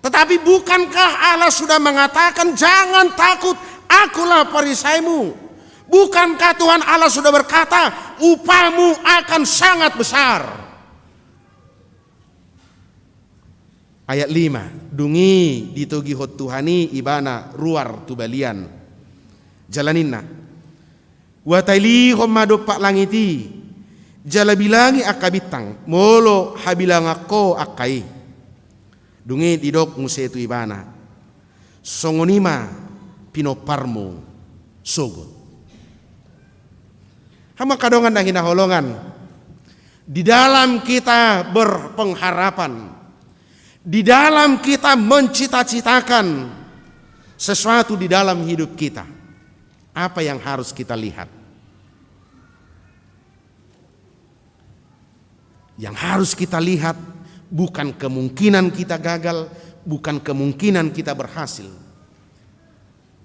Tetapi bukankah Allah sudah mengatakan jangan takut, akulah perisaimu. Bukankah Tuhan Allah sudah berkata upahmu akan sangat besar. Ayat 5, dungi ditogi hot Tuhani ibana ruar tubalian. Jalaninna. Wataili homado pak langiti jalabilangi akabitang molo habilang ako akai dungi didok musetu ibana songonima pinoparmo sogot hama kadongan na hinaholongan di dalam kita berpengharapan, di dalam kita mencita-citakan sesuatu di dalam hidup kita. Apa yang harus kita lihat? Yang harus kita lihat bukan kemungkinan kita gagal, bukan kemungkinan kita berhasil.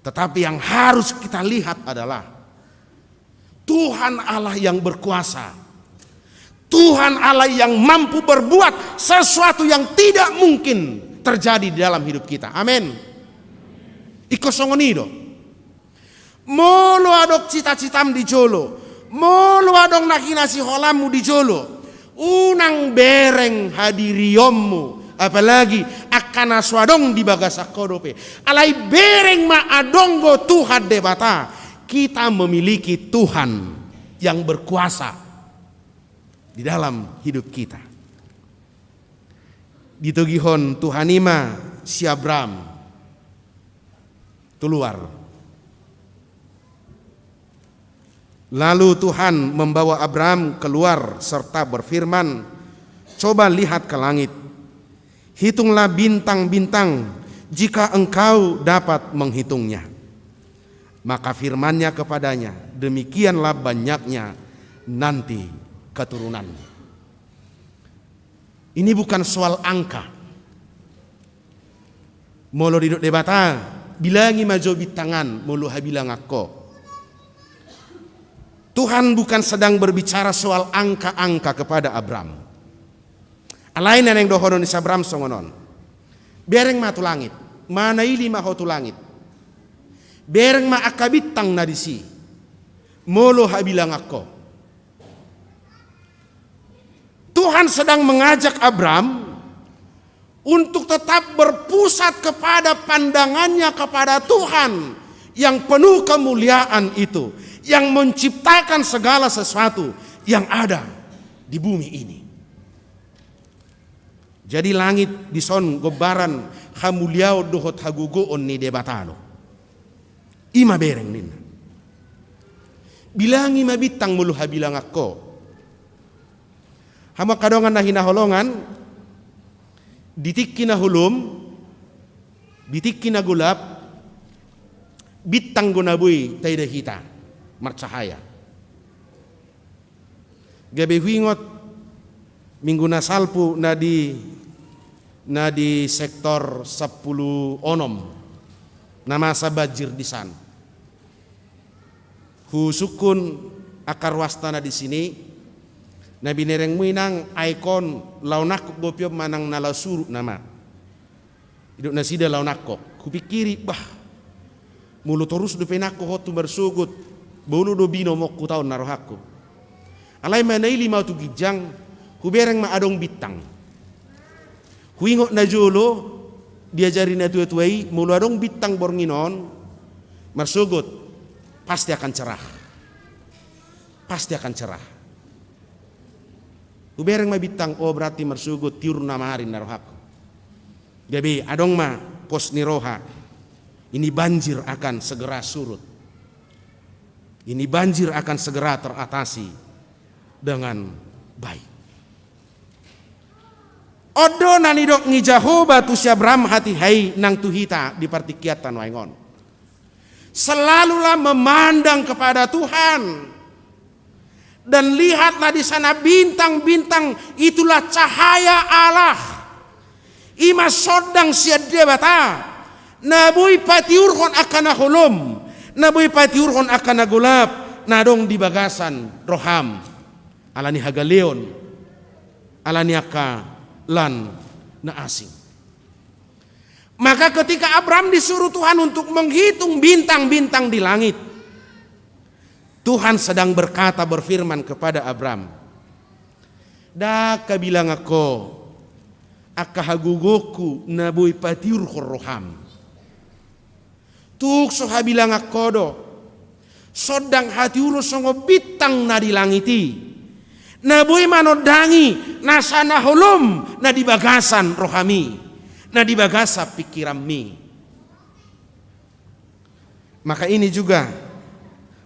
Tetapi yang harus kita lihat adalah Tuhan Allah yang berkuasa. Tuhan Allah yang mampu berbuat sesuatu yang tidak mungkin terjadi di dalam hidup kita. Amin. Ikosongonido. Molo adok cita-citam di jolo, molo adok nakinasi holamu di jolo, unang bereng hadiriyommu, apalagi akan aswadong di bagasakodope, alai bereng ma adonggo Tuhan debata, kita memiliki Tuhan yang berkuasa di dalam hidup kita. Ditogihon Tuhanima si Abram keluar. Lalu Tuhan membawa Abram keluar serta berfirman, coba lihat ke langit, hitunglah bintang-bintang jika engkau dapat menghitungnya. Maka firman-Nya kepadanya, demikianlah banyaknya nanti keturunan. Ini bukan soal angka. Molo diduk debata, bilangi majo bitangan, molo habilang ako. Tuhan bukan sedang berbicara soal angka-angka kepada Abram. Alain yang dohonon is Abram songonon. Bereng ma tu langit, mana ili ma ho tu langit. Bereng ma akabitang na disi. Molo habilang ako. Tuhan sedang mengajak Abram untuk tetap berpusat kepada pandangannya kepada Tuhan yang penuh kemuliaan itu, yang menciptakan segala sesuatu yang ada di bumi ini. Jadi langit dison gobaran hamuliao dohot hagugo onni debatano. Ima bereng nina. Bilangi mabitang mulu habilang ako. Hama kadongan na hinaholongan, ditikki na hulum, bitikki na gulap, bitang gunabuy tayo hita. Marcahaya. Gabi huingot minggu na salpu na di sektor 10 onom na masa bajir di san. Husukun akar wasta na di sini na binereng muinang ikon launak gopyo manang nalasuru nama. Iduk na sida launak kupikiri bah mulu terus dupenako hotu bersugut. Bulu do bino mokku tau narohaku. Alai manaili mau tu gijang, hubereng ma adong bitang. Huingot na julo, diajari na tuai muladong bitang bornginon, marsugot, pasti akan cerah. Pasti akan cerah. Ubereng mabitang, oh berarti marsugot tiur na maharin na rohak. Gabi, adong ma pos ni roha, ini banjir akan segera surut. Ini banjir akan segera teratasi dengan baik. Odo nanidok ni Jehovah tu si Abraham hati hai nang tuhita di partikiatan waingon. Selalulah memandang kepada Tuhan. Dan lihatlah di sana bintang-bintang, itulah cahaya Allah. Ima sodang siadde bata. Nabui patiurhon akan hulum. Nabui patiurhon akan nagulap. Nadong di bagasan roham. Alani hagaleon. Alani aka lan na asing. Maka ketika Abraham disuruh Tuhan untuk menghitung bintang-bintang di langit, Tuhan sedang berfirman kepada Abraham, "Da kabilang ako, akahagugoku nabuy patiur roham. Tuk soha bilang ako do, sodang hati uro songo bitang na dilangiti. Nabuy manodangi nasana hulum na di bagasan rohami, na di bagasa pikiranmi." Maka ini juga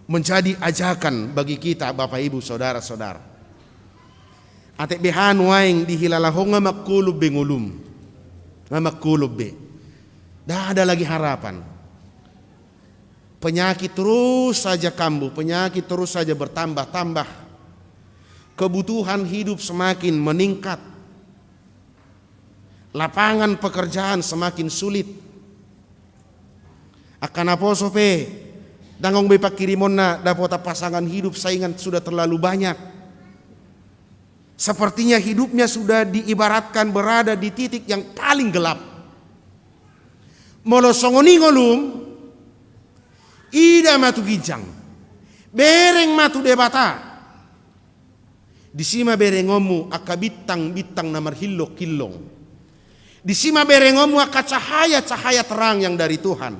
menjadi ajakan bagi kita Bapak Ibu Saudara-saudara. Atek behan waing dihilalahonga makulub bengulum. Makulub be. Dah ada lagi harapan. Penyakit terus saja kambuh, penyakit terus saja bertambah-tambah. Kebutuhan hidup semakin meningkat. Lapangan pekerjaan semakin sulit. Akan apa sope? Dangong bepak kirimon na dapota pasangan hidup saingan sudah terlalu banyak. Sepertinya hidupnya sudah diibaratkan berada di titik yang paling gelap. Molo songoni ngolum, ida matu gijang, bereng matu debata. Di sima berengomu aka bitang-bitang namar hillok kilong. Di sima berengomu aka cahaya-cahaya terang yang dari Tuhan.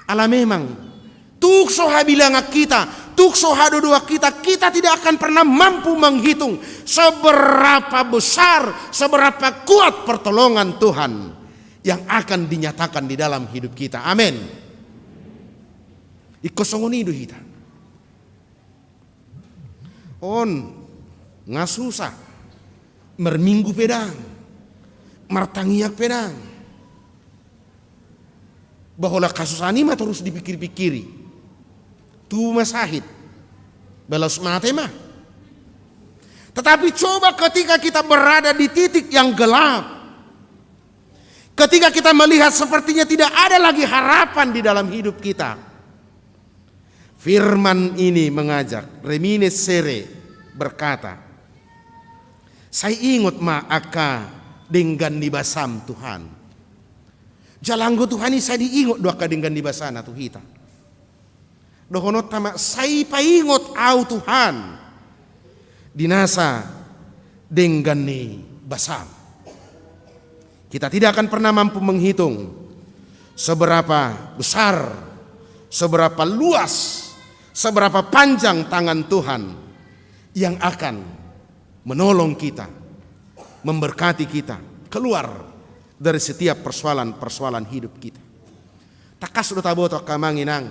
Ala memang tuk soha bilang kita, tuk soha dua kita tidak akan pernah mampu menghitung seberapa besar, seberapa kuat pertolongan Tuhan yang akan dinyatakan di dalam hidup kita. Amin. Ikosongoni du hita. On ngasusah merminggu pedang, martangiak pedang. Bahwa kasus anima terus dipikir-pikiri. Tu masahid. Balas mate mah. Tetapi coba ketika kita berada di titik yang gelap. Ketika kita melihat sepertinya tidak ada lagi harapan di dalam hidup kita. Firman ini mengajak, Remine Sere berkata, saya ingat aka dengan nibasam Tuhan. Jalanggo Tuhan ini saya diingot doa dengan nibasana tu hita. Dohonot tama saya paingot au Tuhan. Dinasa dengan ni basam. Kita tidak akan pernah mampu menghitung seberapa besar, seberapa luas, seberapa panjang tangan Tuhan yang akan menolong kita, memberkati kita keluar dari setiap persoalan-persoalan hidup kita. Takas sudah taboto kamanginang.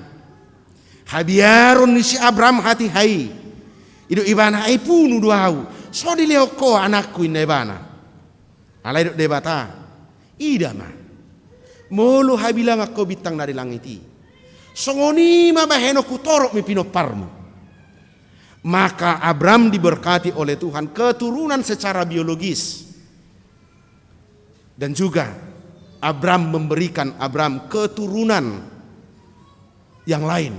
Habiarun ni si Abraham hati hai. Idu ibana ai punu duau. So dileo ko anakku inna ibana. Alai duk debata. Idama. Mulu habilang ako bitang dari langiti. Songoni mabaheno kutorok mi pinoparmu. Maka Abraham diberkati oleh Tuhan keturunan secara biologis. Dan juga Abraham memberikan Abraham keturunan yang lain.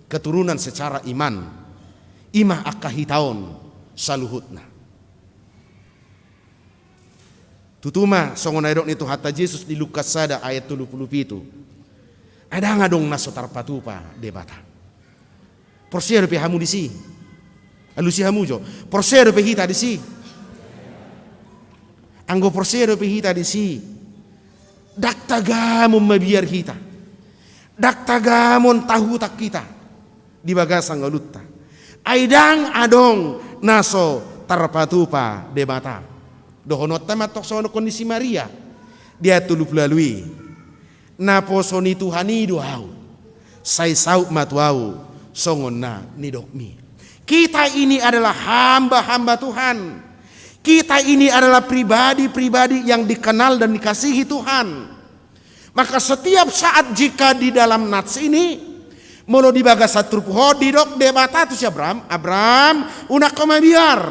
Keturunan secara iman. Imah akahitaon saluhutna. Tutuma songonaidok nito hatta Yesus di Lukas sada ayat 37. Ada ngadong nasotar patupa debata. Porsiero pe hamu disi. Alusi hamu jo. Porsiero pe hita disi. Anggo porsia do hita di si. Dak tagamon mabiar hita. Dak tagamon tahu tak kita di bagasang galutta. Aidang adong naso tarpatupa debata. Dohonot tamat tok sono kondisi Maria. Dia tulup lalui. Napo soni Tuhani doau. Sai sau matuau songon na nidokmi. Kita ini adalah hamba-hamba Tuhan. Kita ini adalah pribadi-pribadi yang dikenal dan dikasihi Tuhan. Maka setiap saat jika di dalam nats ini molo di bagas satrupuho didok debata tu si Abraham unak koma biar.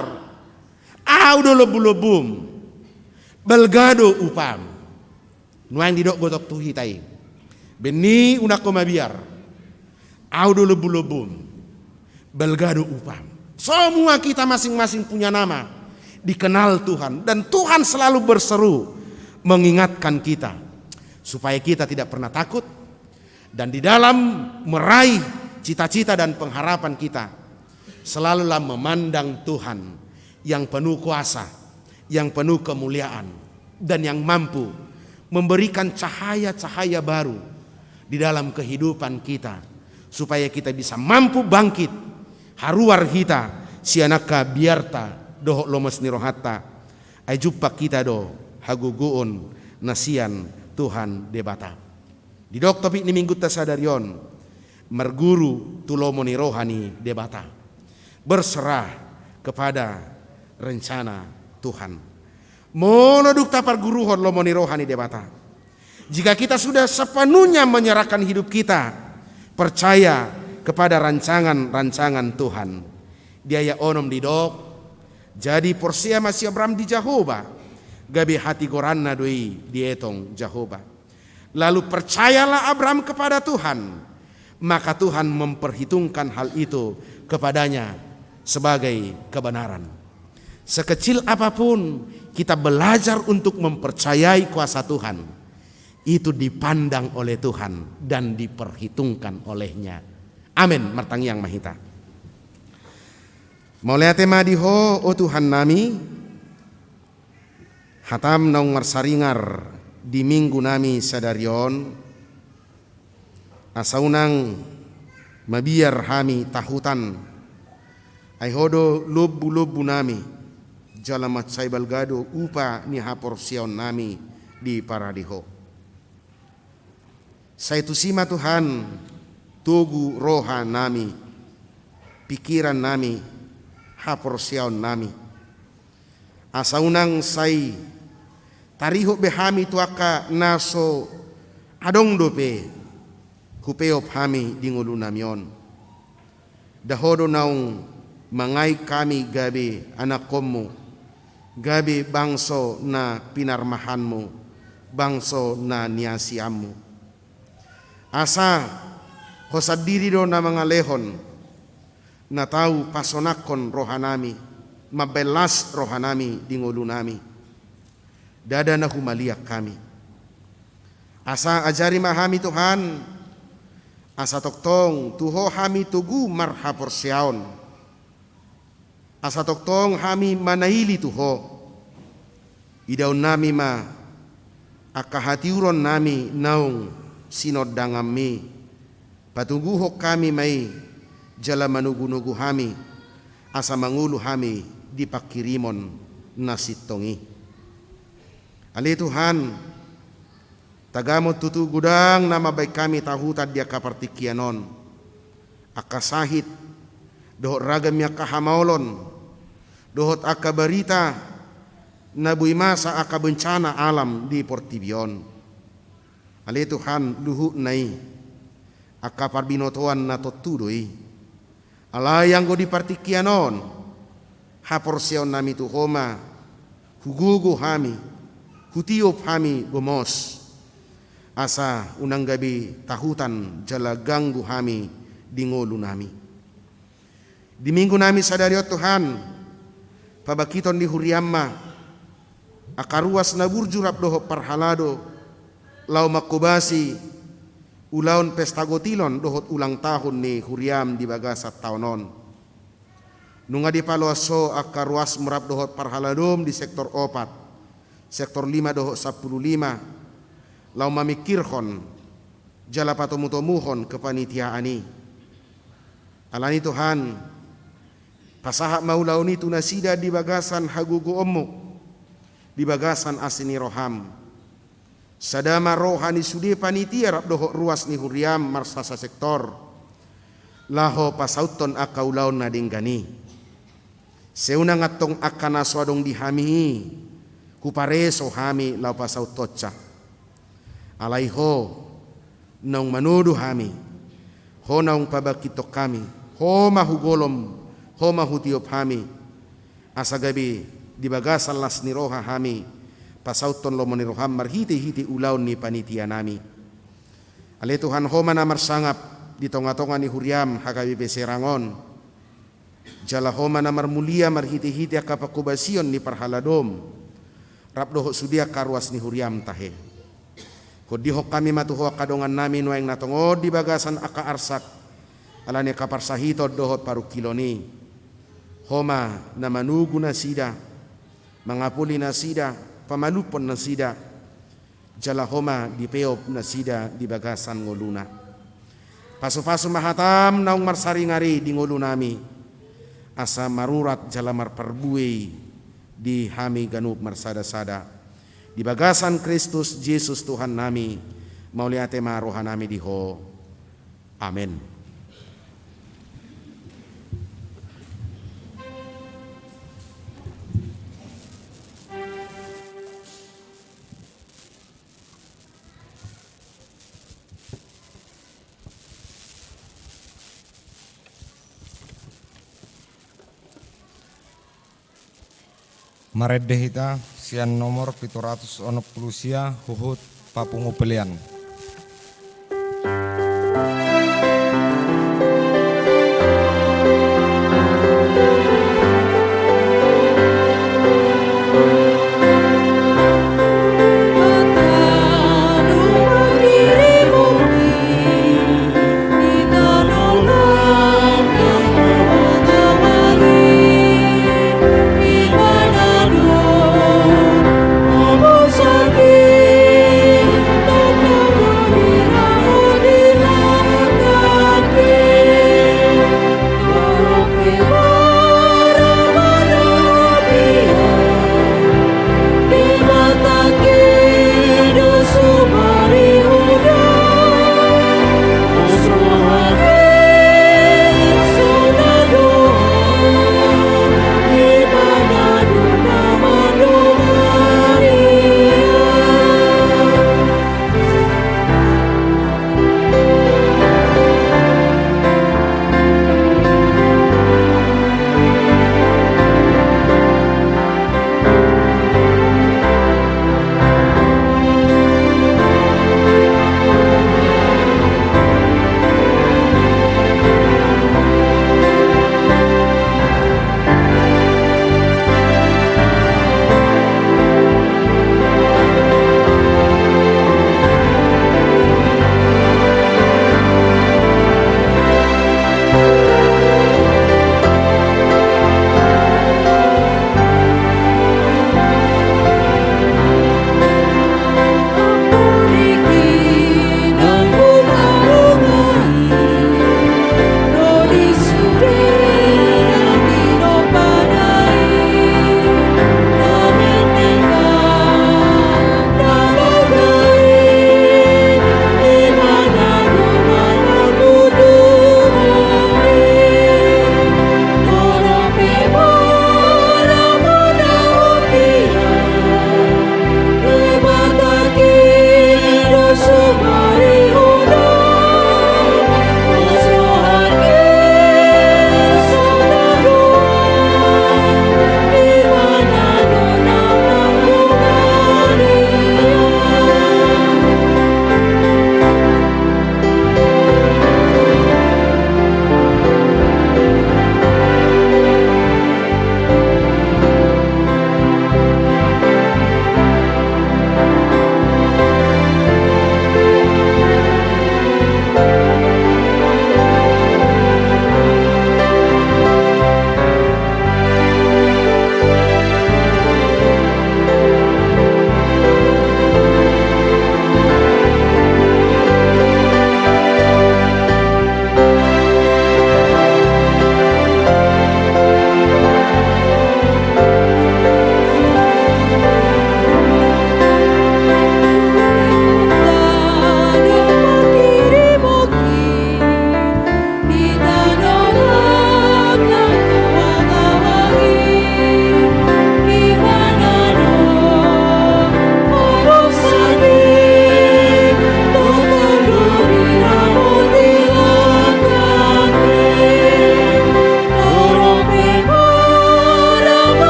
Audo lebu-lebum. Belgado upam. Nuang didok gotok tu hitai. Beni unak koma biar. Audo lebu-lebum. Belgado upam. Semua kita masing-masing punya nama. Dikenal Tuhan. Dan Tuhan selalu berseru mengingatkan kita. Supaya kita tidak pernah takut. Dan di dalam meraih cita-cita dan pengharapan kita. Selalulah memandang Tuhan yang penuh kuasa. Yang penuh kemuliaan. Dan yang mampu memberikan cahaya-cahaya baru. Di dalam kehidupan kita. Supaya kita bisa mampu bangkit. Haruar kita. Sianaka biarta. Doh lomos nirohata ay jumpa kita do haguguon nasian Tuhan debata. Di dok topik ni minggu tasadarion merguru tulomo ni rohani debata. Berserah kepada rencana Tuhan. Mono dukta parguruhon lomo ni rohani debata. Jika kita sudah sepenuhnya menyerahkan hidup kita percaya kepada rancangan-rancangan Tuhan. Dia ya onom di dok. Jadi porsia masih Abraham di Jehovah. Gabi hati goranna doi dietong Jehovah. Lalu percayalah Abraham kepada Tuhan. Maka Tuhan memperhitungkan hal itu kepadanya sebagai kebenaran. Sekecil apapun kita belajar untuk mempercayai kuasa Tuhan. Itu dipandang oleh Tuhan dan diperhitungkan olehnya. Amin. Martangiang mahita. Mulai tema diho o Tuhan nami hatam naung marsaringar di minggu nami sadarion asaunang mabiar hami tahutan ay hodo lubu nami jalamat say balgado upa ni haporsion nami di paradiho. Say tusima Tuhan tugu roha nami pikiran nami haporsiaon nami asaunang say tariho behami tuaka naso adong dope hupeop hami dingulu namion dahodo naung mangai kami gabi anak komu gabi bangso na pinarmahanmu bangso na niasiamu asa hosadiri do na mga lehon na tahu pasonakon rohanami mabelas rohanami dingulu nami dada na humaliak kami asa ajari mahami Tuhan asa toktong tuho hami tugu marhaporsiaon asa toktong hami manahili tuho idaun nami ma akahatiuron nami naung sinod dangami patungguho kami may jala manugu-nugu hami asa mangulu hami di pakirimon nasitongi. Ali Tuhan tagamot tutu gudang nama baik kami tahutan dia kapartikianon akasahit dohot ragam ya kahamaulon dohot akabarita nabui masa akabencana alam di portibion. Ali Tuhan luhu nai akaparbinotoan na totudoi alayang go di partikianon haporsion nami tuhoma hugugo hami hutiop hami gomos asa unang gabi tahutan jala ganggu hami dingolu nami di minggu nami sadariot Tuhan pabakiton di huriamma akaruas na burjurap doho parhalado lau makubasi ulaon pesta gotilon dohot ulang tahun ni huriam di bagasat taonon. Nunga di paloaso akaruas merap dohot parhaladom di sektor opat. sektor 5 doho 15 lau mamikirhon jala patomutomuhon kepanitiaani. Alani Tuhan, pasaha maulau ni tunasida di bagasan hagugu omuk, di bagasan asini roham. Sadama rohani sudi panitia rap doho ruas ni huriam marsasa sektor. Laho pasauton akau laun nadinggani. Seuna ngatong akana swadong dihami, kupareso hami lau pasautotca. Alaiho naung manudu hami, ho naung pabakitok kami, ho mahugolom, ho mahutiop hami. Asagabi di bagasan las ni roha hami, pasauton lo meniroham marhiti-hiti ulaun ni panitia nami. Ale Tuhan ho mana marsangap di tonga-tonga ni huriam hakabi beserangon. Jala ho mana marmulia marhiti-hiti akapakubasion ni parhaladom. Rap doho sudia karuas ni huriam tahe. Kodihok kami matuho kadongan nami nuaing natongod di bagasan aka arsak. Alani kaparsahito dohot paru kiloni. Homa na manugu na sida, mangapuli na sida, pamalupon na sida. Jala homa di peop na sida di bagasan ngoluna. Paso-paso mahatam naung marsari-ngari di ngolu nami. Asa marurat jala marparbuei di hami ganup marsada-sada. Di bagasan Kristus Yesus Tuhan nami, mauliate maroha nami diho. Amin. Maredehita sian nomor 760 sia huhut papungu pelian. Sakit,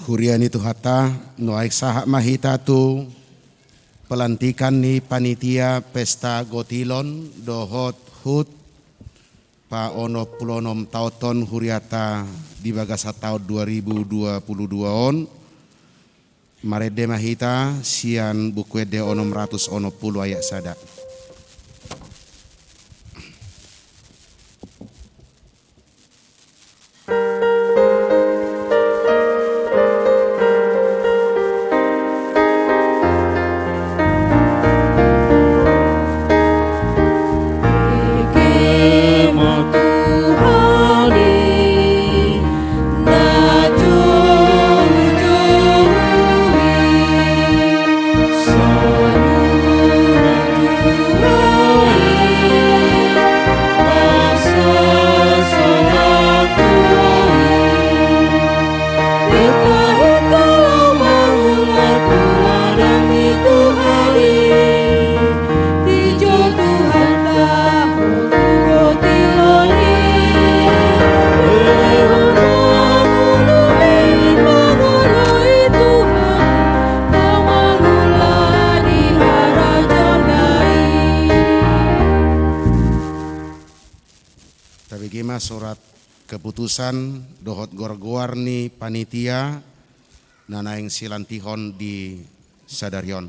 huriani tu hata noaik sahak mahita tu pelantikan ni panitia pesta gotilon dohot hut pa ono pulonom tauton huriata di bagasa tahun 2022 on marede mahita sian bukwede onom ratus ono puluh ayak sada. Tabigima surat keputusan dohot gorgoarni panitia nanaing silantihon di Sadarion.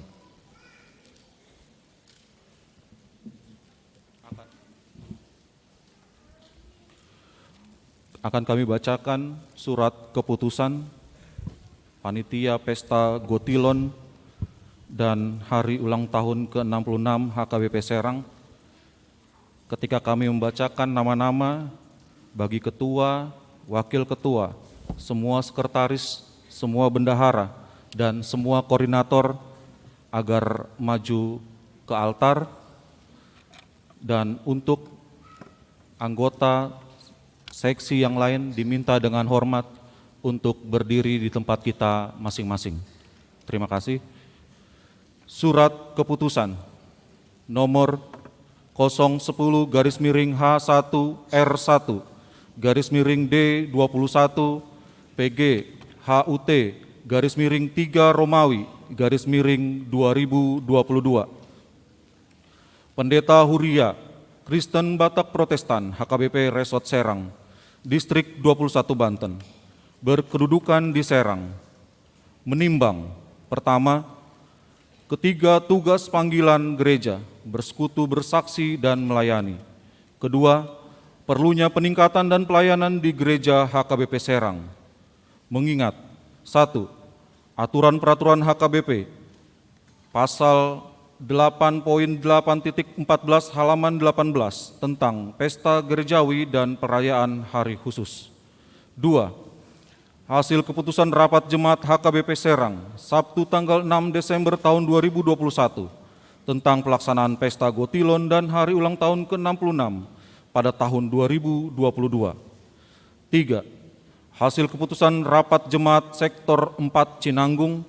Akan kami bacakan surat keputusan panitia pesta Gotilon dan hari ulang tahun ke-66 HKBP Serang. Ketika kami membacakan nama-nama bagi ketua, wakil ketua, semua sekretaris, semua bendahara, dan semua koordinator agar maju ke altar, dan untuk anggota seksi yang lain diminta dengan hormat untuk berdiri di tempat kita masing-masing. Terima kasih. Surat keputusan nomor 010-H1R1-D21 PG HUT _3 Romawi _2022. Pendeta Huria Kristen Batak Protestan HKBP Resort Serang Distrik 21 Banten berkedudukan di Serang menimbang pertama, ketiga, tugas panggilan gereja, bersekutu, bersaksi, dan melayani. Kedua, perlunya peningkatan dan pelayanan di gereja HKBP Serang. Mengingat, 1. Aturan peraturan HKBP, pasal 8.8.14 halaman 18 tentang pesta gerejawi dan perayaan hari khusus. 2. Hasil keputusan rapat Jemaat HKBP Serang Sabtu tanggal 6 Desember tahun 2021 tentang pelaksanaan pesta Gotilon dan hari ulang tahun ke-66 pada tahun 2022. 3. Hasil keputusan rapat Jemaat Sektor 4 Cinanggung,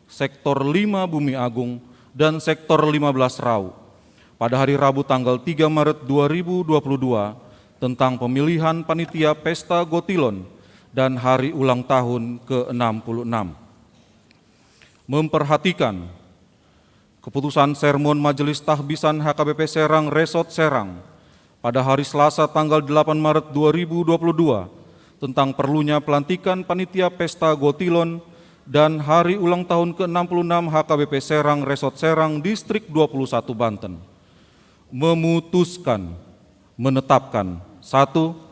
Sektor 5 Bumi Agung, dan Sektor 15 Rau pada hari Rabu tanggal 3 Maret 2022 tentang pemilihan panitia pesta Gotilon dan hari ulang tahun ke-66. Memperhatikan keputusan sermon Majelis Tahbisan HKBP Serang Resort Serang pada hari Selasa tanggal 8 Maret 2022 tentang perlunya pelantikan panitia pesta Gotilon dan hari ulang tahun ke-66 HKBP Serang Resort Serang Distrik 21 Banten. Memutuskan menetapkan 1.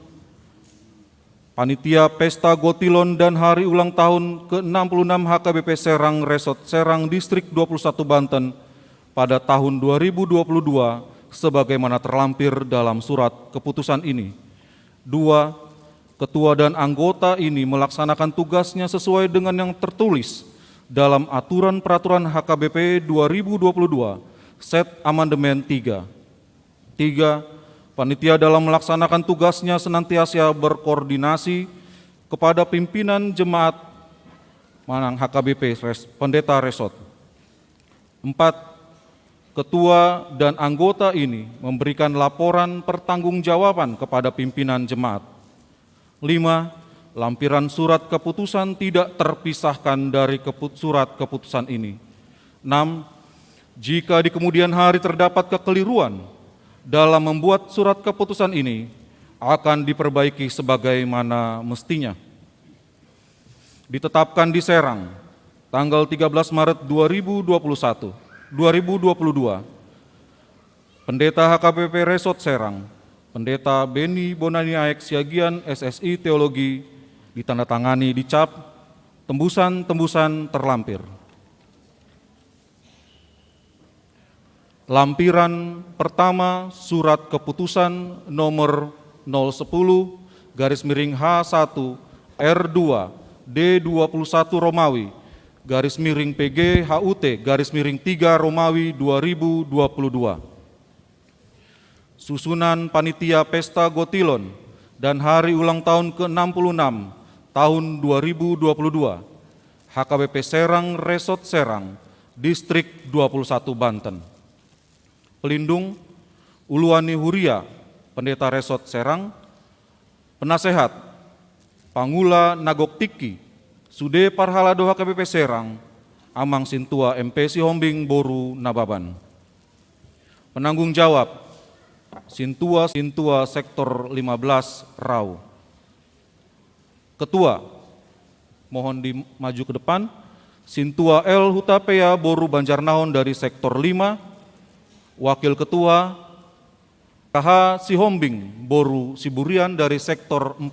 Panitia Pesta Gotilon dan Hari Ulang Tahun ke-66 HKBP Serang Resort Serang Distrik 21 Banten pada tahun 2022 sebagaimana terlampir dalam surat keputusan ini. 2. Ketua dan anggota ini melaksanakan tugasnya sesuai dengan yang tertulis dalam Aturan Peraturan HKBP 2022 Set Amandemen 3. 3. Panitia dalam melaksanakan tugasnya senantiasa berkoordinasi kepada pimpinan jemaat Manang HKBP Pendeta Resort. 4. Ketua dan anggota ini memberikan laporan pertanggungjawaban kepada pimpinan jemaat. 5. lampiran surat keputusan tidak terpisahkan dari surat keputusan ini. 6. Jika di kemudian hari terdapat kekeliruan dalam membuat surat keputusan ini, akan diperbaiki sebagaimana mestinya. Ditetapkan di Serang, tanggal 13 Maret 2022, Pendeta HKBP Resort Serang, Pendeta Beni Bonani Aek Siagian SSI Teologi, ditandatangani dicap tembusan-tembusan terlampir. Lampiran pertama surat keputusan nomor 010/H1 R2 D21 Romawi /PG HUT /3 Romawi 2022. Susunan Panitia Pesta Gotilon dan Hari Ulang Tahun ke-66 tahun 2022 HKBP Serang Resort Serang, Distrik 21 Banten. Pelindung Uluwani Huria, Pendeta Resort Serang. Penasehat Pangula Nagoktiki, Sude Parhalado HKBP Serang, Amang Sintua MP Sihombing Boru Nababan. Penanggung jawab Sintua Sektor 15 Rau. Ketua, mohon dimaju ke depan, Sintua L Hutapea Boru Banjarnahon dari Sektor 5. Wakil Ketua KH Sihombing Boru Siburian dari Sektor 4.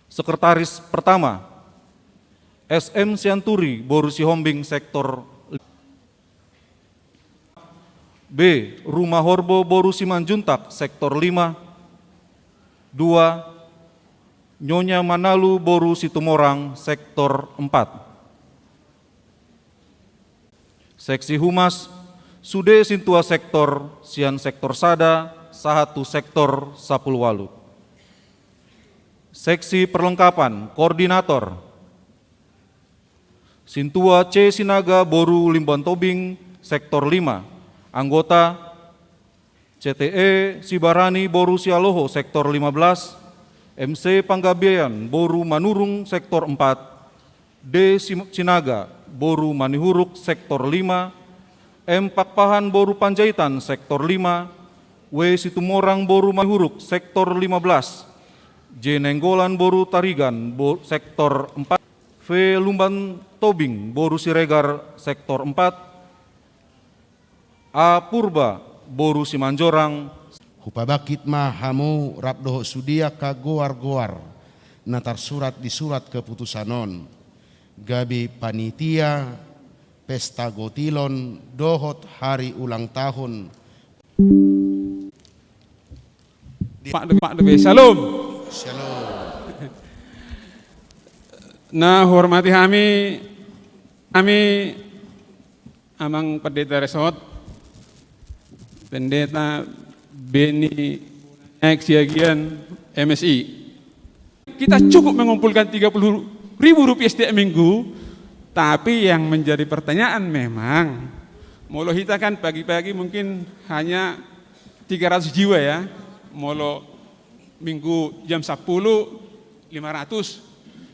Sekretaris Pertama SM Sianturi Boru Sihombing Sektor 5. B. Rumah Horbo Boru Simanjuntak Sektor 5. 2. Nyonya Manalu Boru Situmorang Sektor 4. Seksi Humas Sude Sintua Sektor Sian Sektor Sada Sahatu Sektor Sapulwalu. Seksi Perlengkapan Koordinator Sintua C Sinaga Boru Limban Tobing Sektor 5. Anggota CTE Sibarani Boru Sialoho Sektor 15. MC Panggabean Boru Manurung Sektor 4. D Sinaga Boru Manihuruk Sektor 5. M Pakpahan Boru Panjaitan Sektor 5. W Situmorang Boru Manihuruk Sektor 15. J Nenggolan Boru Tarigan Sektor 4. V Lumban Tobing Boru Siregar Sektor 4. A Purba Boru Simanjorang. Hupabakit mah hamu rabdoho sudia ka goar-goar natar surat di surat keputusanon gabi panitia Pesta Gotilon dohot hari ulang tahun. Pak Debe, Shalom. Shalom. Nah, hormati kami Amang Pendeta Resort, Pendeta Beni Siagian MSI. Kita cukup mengumpulkan 30.000 rupiah setiap minggu, tapi yang menjadi pertanyaan memang, molo kita kan pagi-pagi mungkin hanya 300 jiwa ya, molo minggu jam 10, 500.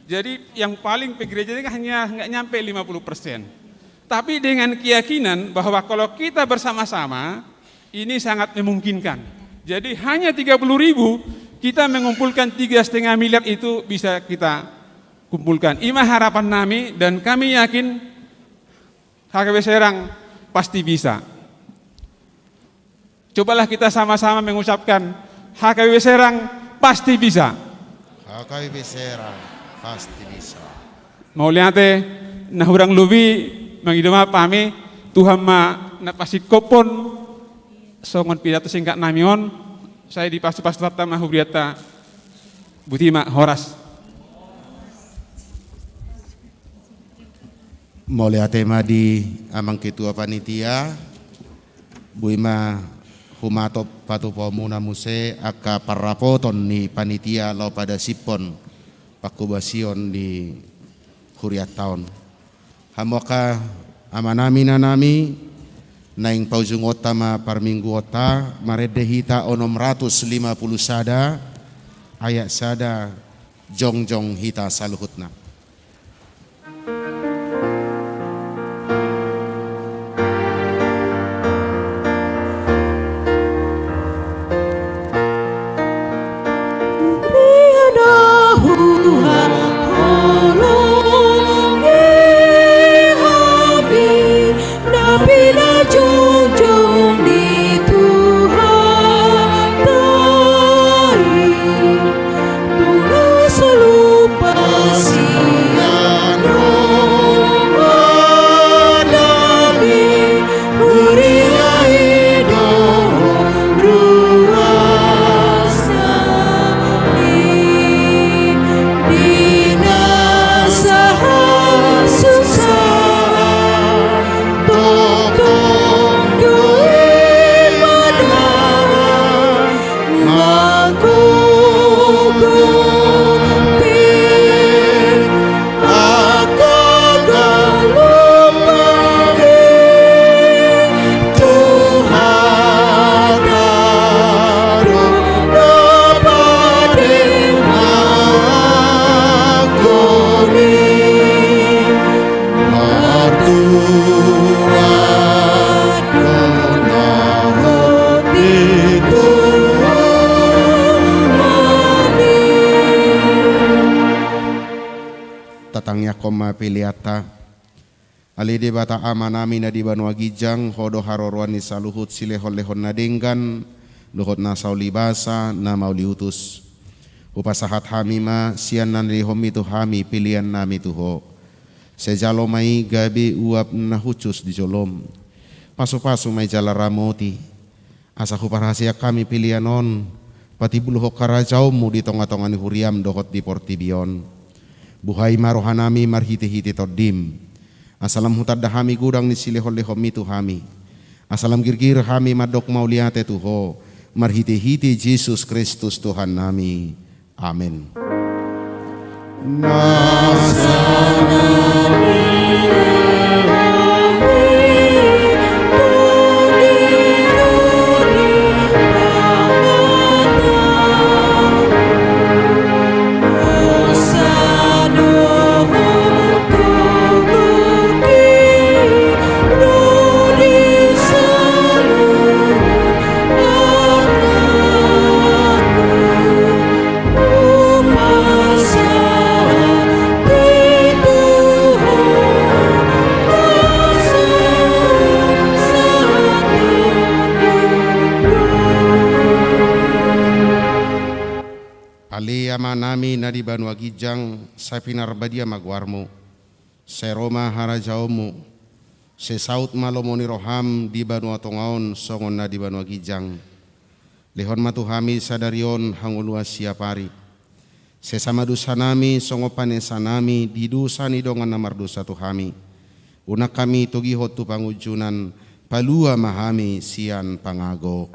Jadi yang paling ke gereja ini hanya nggak nyampe 50%. Tapi dengan keyakinan bahwa kalau kita bersama-sama, ini sangat memungkinkan. Jadi hanya 30.000 kita mengumpulkan 3,5 miliar itu bisa kita kumpulkan. Ima harapan kami dan kami yakin HKBP Serang pasti bisa. Cobalah kita sama-sama mengucapkan HKBP Serang pasti bisa. HKBP Serang pasti bisa. Mau lihat nah urang lubi mangidoma pami Tuhan ma napasi kopon songon pidato singkat namion saya di pastu-pastu pertama hubriata Butima Horas. Mole atema di amang ketua panitia buima humato patupomuna muse aka parapoton ni panitia lo pada sipon pakubasion di huriat tahun hamoka amanami nanami naing paujung otama par minggu ota maredehita onom 150 sada hayak sada jongjong hita saluhutna. Tatangnya koma piliata ali di bata amanami na di Banua Gijang hodo harorwan ni saluhut silehon lehon nadenggan luhut na saulibasa na mauliutus upasahat hamima sian nan lihom itu hami pilihan nami tuho sejalo mai gabi uap na hucus di jolom pasu-pasu mai jala ramoti asa rahasia kami pilihan on pati buluho karajaumu di tonga-tonga ni huriam dohot di portibion buhay marohanami marhiti-hiti todim asalam hutad dahami gudang ni silehon-lehom itu hami asalam girgir hami madok mauliate tuho marhiti-hiti Yesus Kristus Tuhan nami amin. Nami na di Banua Gijang sa pinarbadia magwarmo sa Roma harajaumu sa saut malomoni roham di Banua Tongaon songon na di Banua Gijang lehon matuhami sa darion hangulua siapari sa samadusa nami songopan sanami di dusa ni dongan na mardusa tuhami una kami tugihot tu pangujunan palua mahami sian pangago.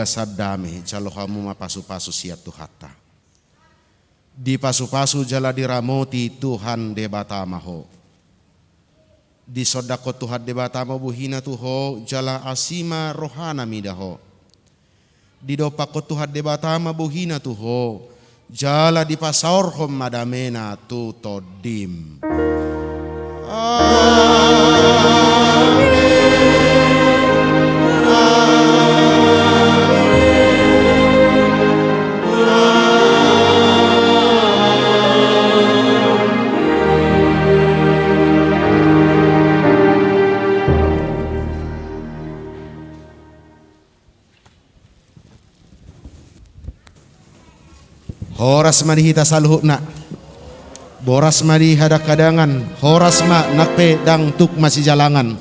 Sadame jalo kamu mapasu-pasu siat tuhata di pasu-pasu jala diramoti Tuhan debata maho di sodako Tuhan debata maho buhina tuho jala asima rohana midaho di dopako Tuhan debata maho buhina tuho jala di pasaorhom madamena tu todim. boras madi hita saluhna. Boras madi hada kadangan, horas ma nakpe dang tuk masih jalangan.